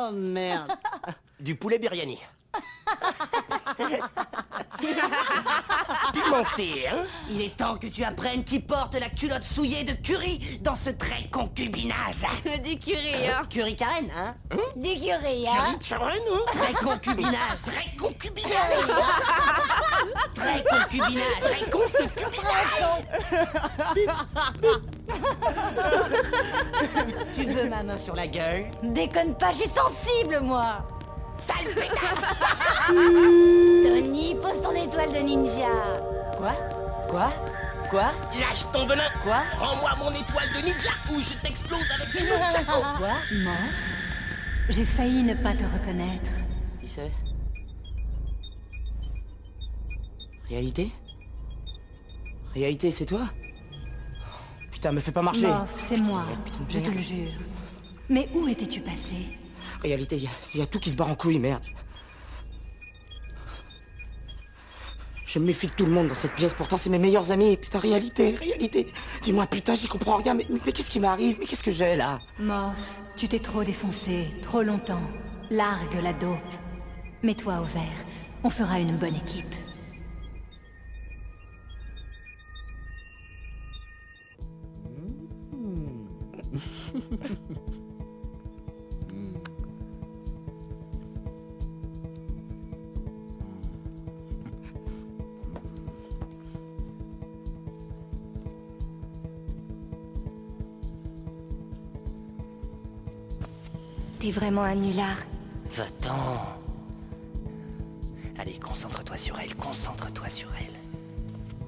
Oh merde. Du poulet biryani. Pimenté, hein? Il est temps que tu apprennes qui porte la culotte souillée de Curie dans ce très concubinage. Du curry, hein. Curie Karen, hein? Du curry, hein? Curie Karen, hein? Très concubinage. Très concubinage. Très concubinage. Très concubinage. Tu veux ma main sur la gueule? Déconne pas, je suis sensible, moi. Sale pétasse. Tony, pose ton étoile de ninja. Quoi? Quoi? Lâche ton venin. Quoi? Rends-moi mon étoile de ninja ou je t'explose avec une nunchako. Quoi? Morph, j'ai failli ne pas te reconnaître. Qui c'est? Réalité? Réalité, c'est toi? Putain, me fais pas marcher. Morph, c'est moi, je te le jure. Mais où étais-tu passé? Réalité, il y a tout qui se barre en couille, merde. Je me méfie de tout le monde dans cette pièce, pourtant c'est mes meilleurs amis. Putain, réalité. Dis-moi, putain, j'y comprends rien, mais qu'est-ce qui m'arrive? Mais qu'est-ce que j'ai, là? Morph, tu t'es trop défoncé, trop longtemps. Largue la dope. Mets-toi au vert, on fera une bonne équipe. T'es vraiment un nulard. Va-t'en. Allez, concentre-toi sur elle, concentre-toi sur elle.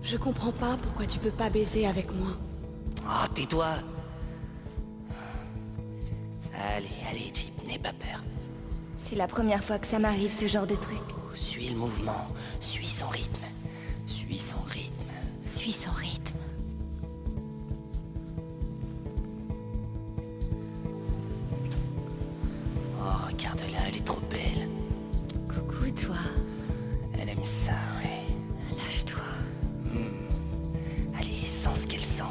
Je comprends pas pourquoi tu veux pas baiser avec moi. Ah, tais-toi. Allez, Jeep, n'aie pas peur. C'est la première fois que ça m'arrive, ce genre de truc. Suis le mouvement, suis son rythme. Suis son rythme. Suis son rythme. Oh, regarde-la, elle est trop belle. Coucou, toi. Elle aime ça, ouais. Lâche-toi. Allez, sens ce qu'elle sent.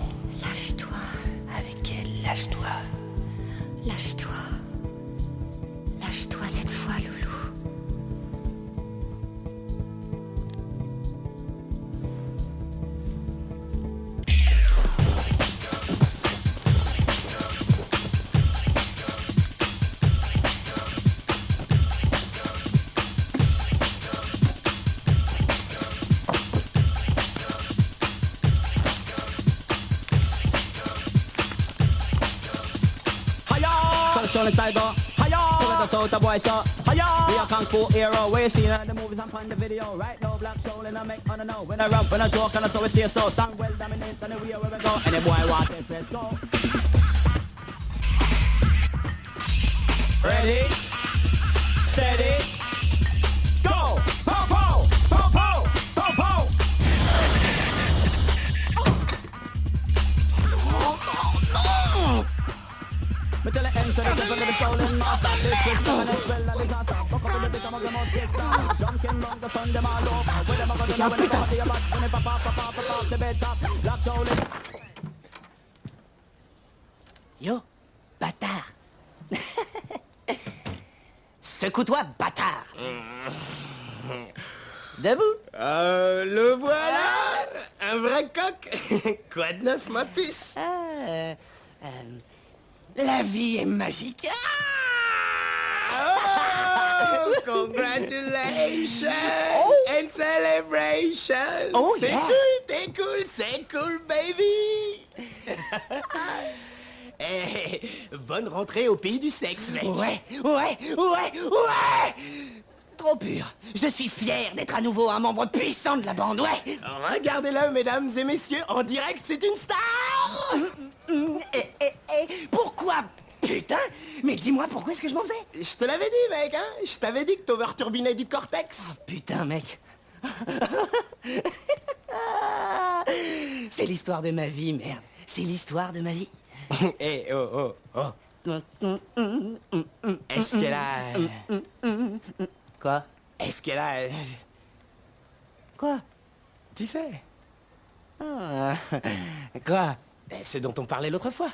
Lâche-toi. Avec elle, lâche-toi. Lâche-toi. Lâche-toi cette fois, loulou. On the side go, hiya! So let us out the boy, so hiya! We are kung fu hero, we seen the movies and on the video. Right now, black soul and I make on the know. When I rap, when I joke, and I so we stay so. Stand well, dominate, and we are where we go. Any boy want it, let's go. Ready, steady, go! Pow, pow, pow, pow, pow, pow. Me tell the end to the devil of the soul and not stop this system and it's well and it's not stop. Fuck up the bit of the most get stop. Junkin' long the sun them all over. Where them a go to know when they come to your box. When they pop off the bed top. Lock soul in. Yo, bâtard. Secoue-toi, bâtard. Debout. Le voilà. Un vrai coq. Quoi de neuf, ma puce? La vie est magique. Oh, congratulations and celebrations. Oh, c'est yeah. cool, c'est cool, baby. Eh, bonne rentrée au pays du sexe, mec. Ouais. Trop pur. Je suis fier d'être à nouveau un membre puissant de la bande, ouais. Regardez-le, mesdames et messieurs, en direct, c'est une star. Pourquoi? Putain. Mais dis-moi, pourquoi est-ce que je m'en faisais? Je te l'avais dit, mec, hein. Je t'avais dit que t'overturbinais du cortex. Oh, putain, mec. C'est l'histoire de ma vie, merde. C'est l'histoire de ma vie. Eh, oh. Est-ce qu'elle a... Quoi? Est-ce qu'elle a... Quoi? Tu sais. Ah, quoi? C'est dont on parlait l'autre fois.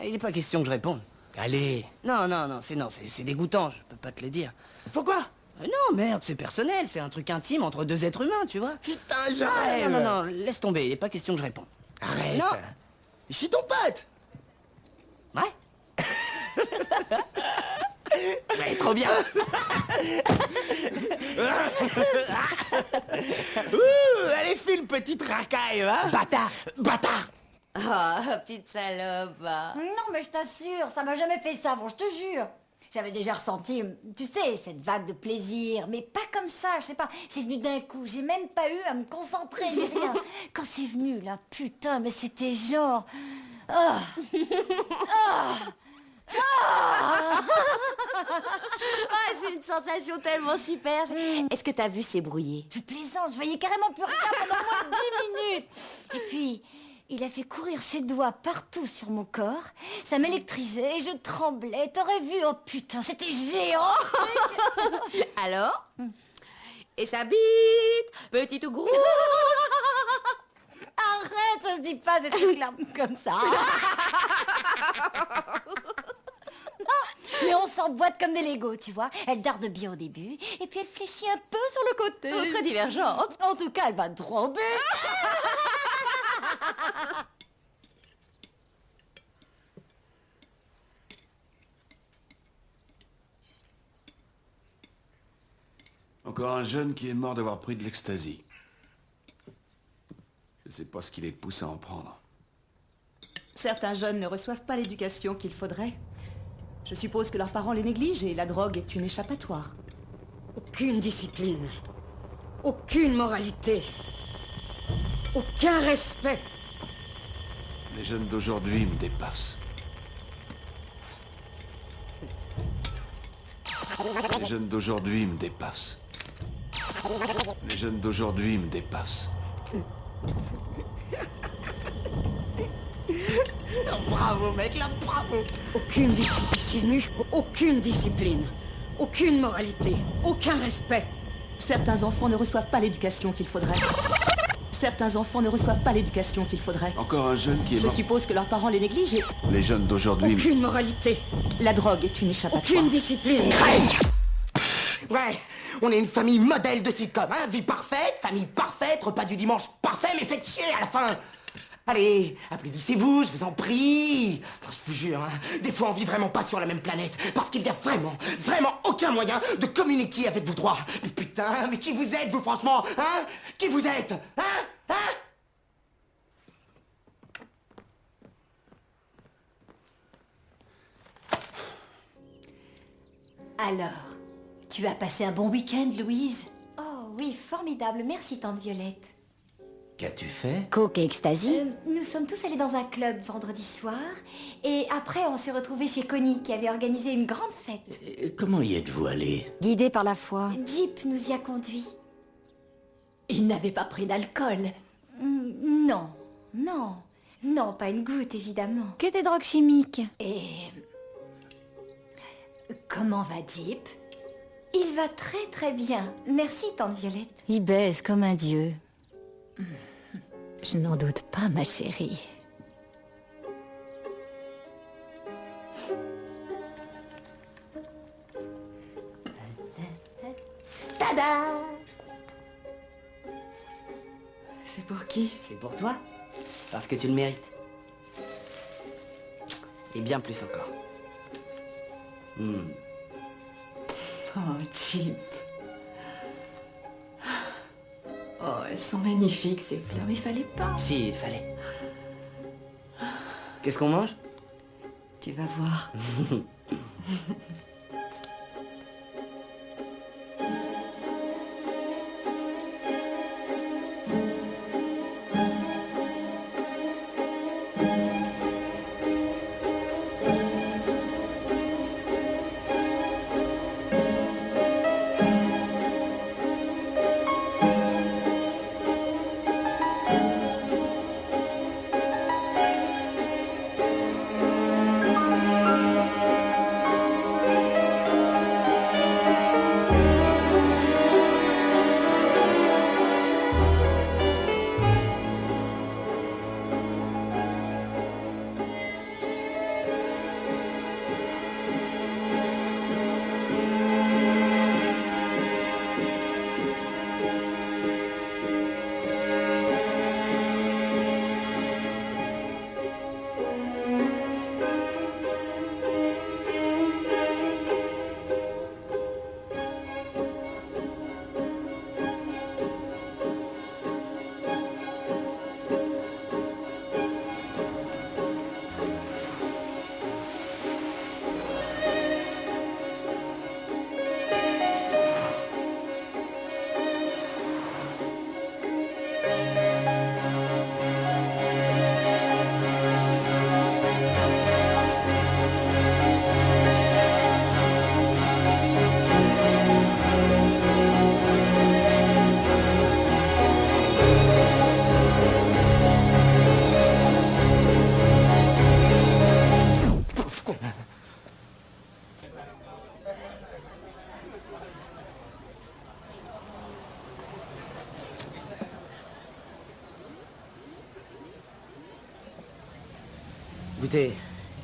Il n'est pas question que je réponde. Allez. Non, c'est dégoûtant, je peux pas te le dire. Pourquoi? Non, merde, c'est personnel, c'est un truc intime entre deux êtres humains, tu vois. Putain, j'arrête. Non, laisse tomber, il est pas question que je réponde. Arrête. Non. Je suis ton pote. Ouais. Ouais, trop bien. Allez, file, petite racaille, va. Bâtard. Ah, petite salope. Non, mais je t'assure, ça m'a jamais fait ça, bon, je te jure. J'avais déjà ressenti, tu sais, cette vague de plaisir, mais pas comme ça, je sais pas. C'est venu d'un coup, j'ai même pas eu à me concentrer, ni rien. Quand c'est venu, là, putain, mais c'était genre... Ah. Ah. Ah, c'est une sensation tellement super. Est-ce que t'as vu s'ébrouiller? Tu plaisantes, je voyais carrément plus rien pendant moins de 10 minutes. Et puis, il a fait courir ses doigts partout sur mon corps. Ça m'électrisait et je tremblais. T'aurais vu, oh putain, c'était géant. Alors? Et sa bite, petite ou grosse? Arrête, ça se dit pas ces trucs-là comme ça. Non, mais on s'emboîte comme des Legos, tu vois. Elle darde bien au début, et puis elle fléchit un peu sur le côté. Oh, très divergente. En tout cas, elle va trop bien. Encore un jeune qui est mort d'avoir pris de l'ecstasy. Je sais pas ce qui les pousse à en prendre. Certains jeunes ne reçoivent pas l'éducation qu'il faudrait. Je suppose que leurs parents les négligent et la drogue est une échappatoire. Aucune discipline. Aucune moralité. Aucun respect. Les jeunes d'aujourd'hui me dépassent. Les jeunes d'aujourd'hui me dépassent. Les jeunes d'aujourd'hui me dépassent. Bravo, mec, là, bravo. Aucune discipline, aucune discipline. Aucune moralité. Aucun respect. Certains enfants ne reçoivent pas l'éducation qu'il faudrait. Certains enfants ne reçoivent pas l'éducation qu'il faudrait. Encore un jeune qui est Je mort. suppose que leurs parents les négligent et... Les jeunes d'aujourd'hui... Aucune moralité. La drogue est une échappatoire. Aucune discipline. Ouais, on est une famille modèle de sitcom, hein. Vie parfaite, famille parfaite, repas du dimanche parfait, mais faites chier à la fin. Allez, applaudissez-vous, je vous en prie. Je vous jure, hein, des fois on vit vraiment pas sur la même planète, parce qu'il y a vraiment aucun moyen de communiquer avec vous trois. Mais putain, mais qui vous êtes, vous, franchement, hein? Qui vous êtes, hein? Alors, tu as passé un bon week-end, Louise? Oh oui, formidable, merci tante Violette. Qu'as-tu fait? Coke et ecstasy. Nous sommes tous allés dans un club vendredi soir, et après on s'est retrouvés chez Connie qui avait organisé une grande fête. Comment y êtes-vous allé? Guidés par la foi. Jeep nous y a conduits. Il n'avait pas pris d'alcool. Non, pas une goutte évidemment. Que des drogues chimiques. Et... comment va Jeep? Il va très très bien. Merci tante Violette. Il baise comme un dieu. Je n'en doute pas, ma chérie. Tada! C'est pour qui? C'est pour toi. Parce que tu le mérites. Et bien plus encore. Oh, Jeep. Oh, elles sont magnifiques, ces fleurs, mais il fallait pas. Si, il fallait. Qu'est-ce qu'on mange? Tu vas voir.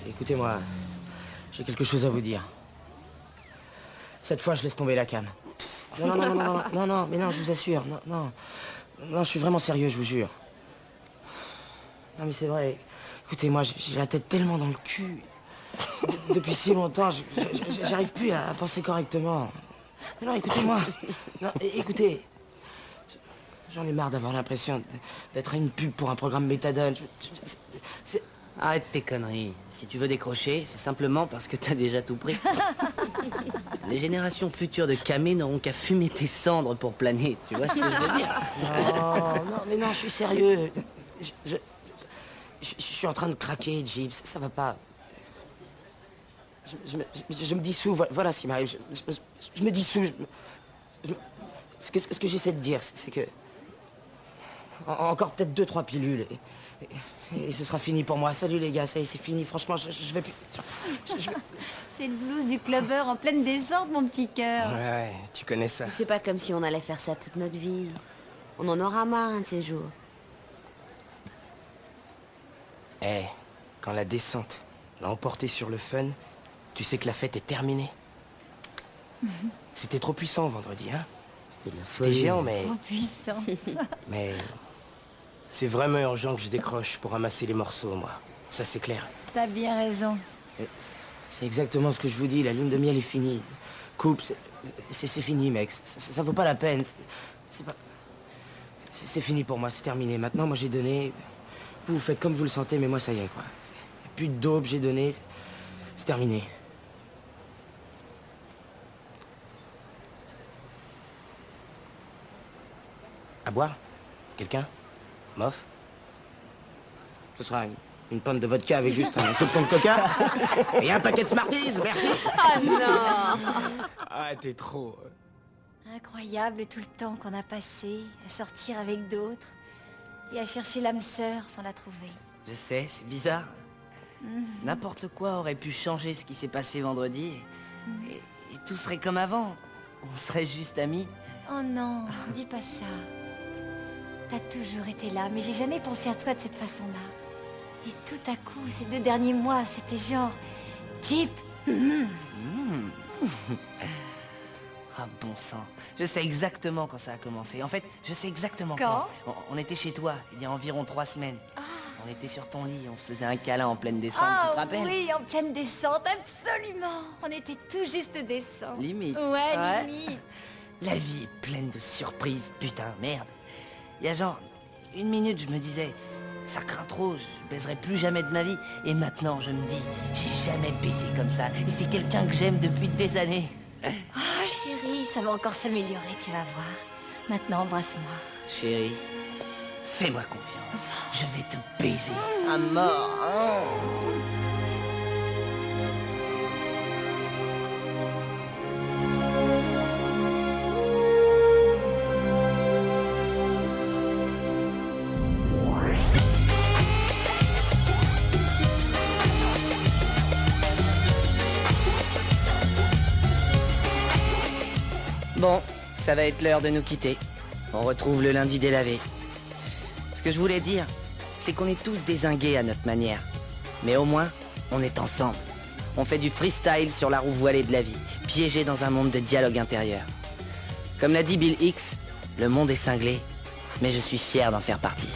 Écoutez-moi. J'ai quelque chose à vous dire. Cette fois, je laisse tomber la cam. Non, mais non, je vous assure. Non, je suis vraiment sérieux, je vous jure. Non, mais c'est vrai. Écoutez, moi, j'ai la tête tellement dans le cul. Depuis si longtemps, j'arrive plus à penser correctement. Mais non, écoutez-moi. Non, écoutez. J'en ai marre d'avoir l'impression d'être une pub pour un programme méthadone. Arrête tes conneries. Si tu veux décrocher, c'est simplement parce que t'as déjà tout pris. Les générations futures de camés n'auront qu'à fumer tes cendres pour planer. Tu vois ce que je veux dire? Non, je suis sérieux. Je suis en train de craquer, Jeeves. Ça va pas. Je me dissous. Voilà ce qui m'arrive. Je me dissous. Ce que j'essaie de dire, c'est que... Encore peut-être 2-3 pilules. Et ce sera fini pour moi. Salut les gars, ça y est, c'est fini. Franchement, je vais plus... C'est le blues du clubbeur en pleine descente, mon petit cœur. Ouais, tu connais ça. C'est pas comme si on allait faire ça toute notre vie. On en aura marre un de ces jours. Quand la descente l'a emporté sur le fun, tu sais que la fête est terminée. C'était trop puissant vendredi, hein? C'était géant, mais... Trop puissant. Mais... c'est vraiment urgent que je décroche pour ramasser les morceaux, moi. Ça, c'est clair. T'as bien raison. C'est exactement ce que je vous dis, la lune de miel est finie. Coupe, c'est fini, mec. Ça vaut pas la peine. C'est fini pour moi, c'est terminé. Maintenant, moi, j'ai donné... Vous faites comme vous le sentez, mais moi, ça y est, quoi. Y a plus de dope, j'ai donné. C'est terminé. À boire? Quelqu'un? Mof? Ce sera une pinte de vodka avec juste un soupçon de coca. Et un paquet de Smarties, merci. Ah non! Ah, t'es trop... Incroyable tout le temps qu'on a passé à sortir avec d'autres et à chercher l'âme sœur sans la trouver. Je sais, c'est bizarre. N'importe quoi aurait pu changer ce qui s'est passé vendredi et tout serait comme avant. On serait juste amis. Oh non, dis pas ça. T'as toujours été là, mais j'ai jamais pensé à toi de cette façon-là. Et tout à coup, ces 2 derniers mois, c'était genre... Jeep. Ah bon sang, je sais exactement quand ça a commencé. En fait, je sais exactement quand. On était chez toi, il y a environ 3 semaines. On était sur ton lit, on se faisait un câlin en pleine descente, tu te rappelles? Oui, en pleine descente, absolument. On était tout juste descente. Limite. Ouais, limite. La vie est pleine de surprises, putain, merde. Il y a genre 1 minute, je me disais, ça craint trop, je baiserai plus jamais de ma vie. Et maintenant, je me dis, j'ai jamais baisé comme ça. Et c'est quelqu'un que j'aime depuis des années. Oh chérie, ça va encore s'améliorer, tu vas voir. Maintenant, embrasse-moi. Chérie, fais-moi confiance. Je vais te baiser à mort. Bon, ça va être l'heure de nous quitter. On retrouve le lundi délavé. Ce que je voulais dire, c'est qu'on est tous dézingués à notre manière. Mais au moins, on est ensemble. On fait du freestyle sur la roue voilée de la vie, piégé dans un monde de dialogue intérieur. Comme l'a dit Bill Hicks, le monde est cinglé, mais je suis fier d'en faire partie.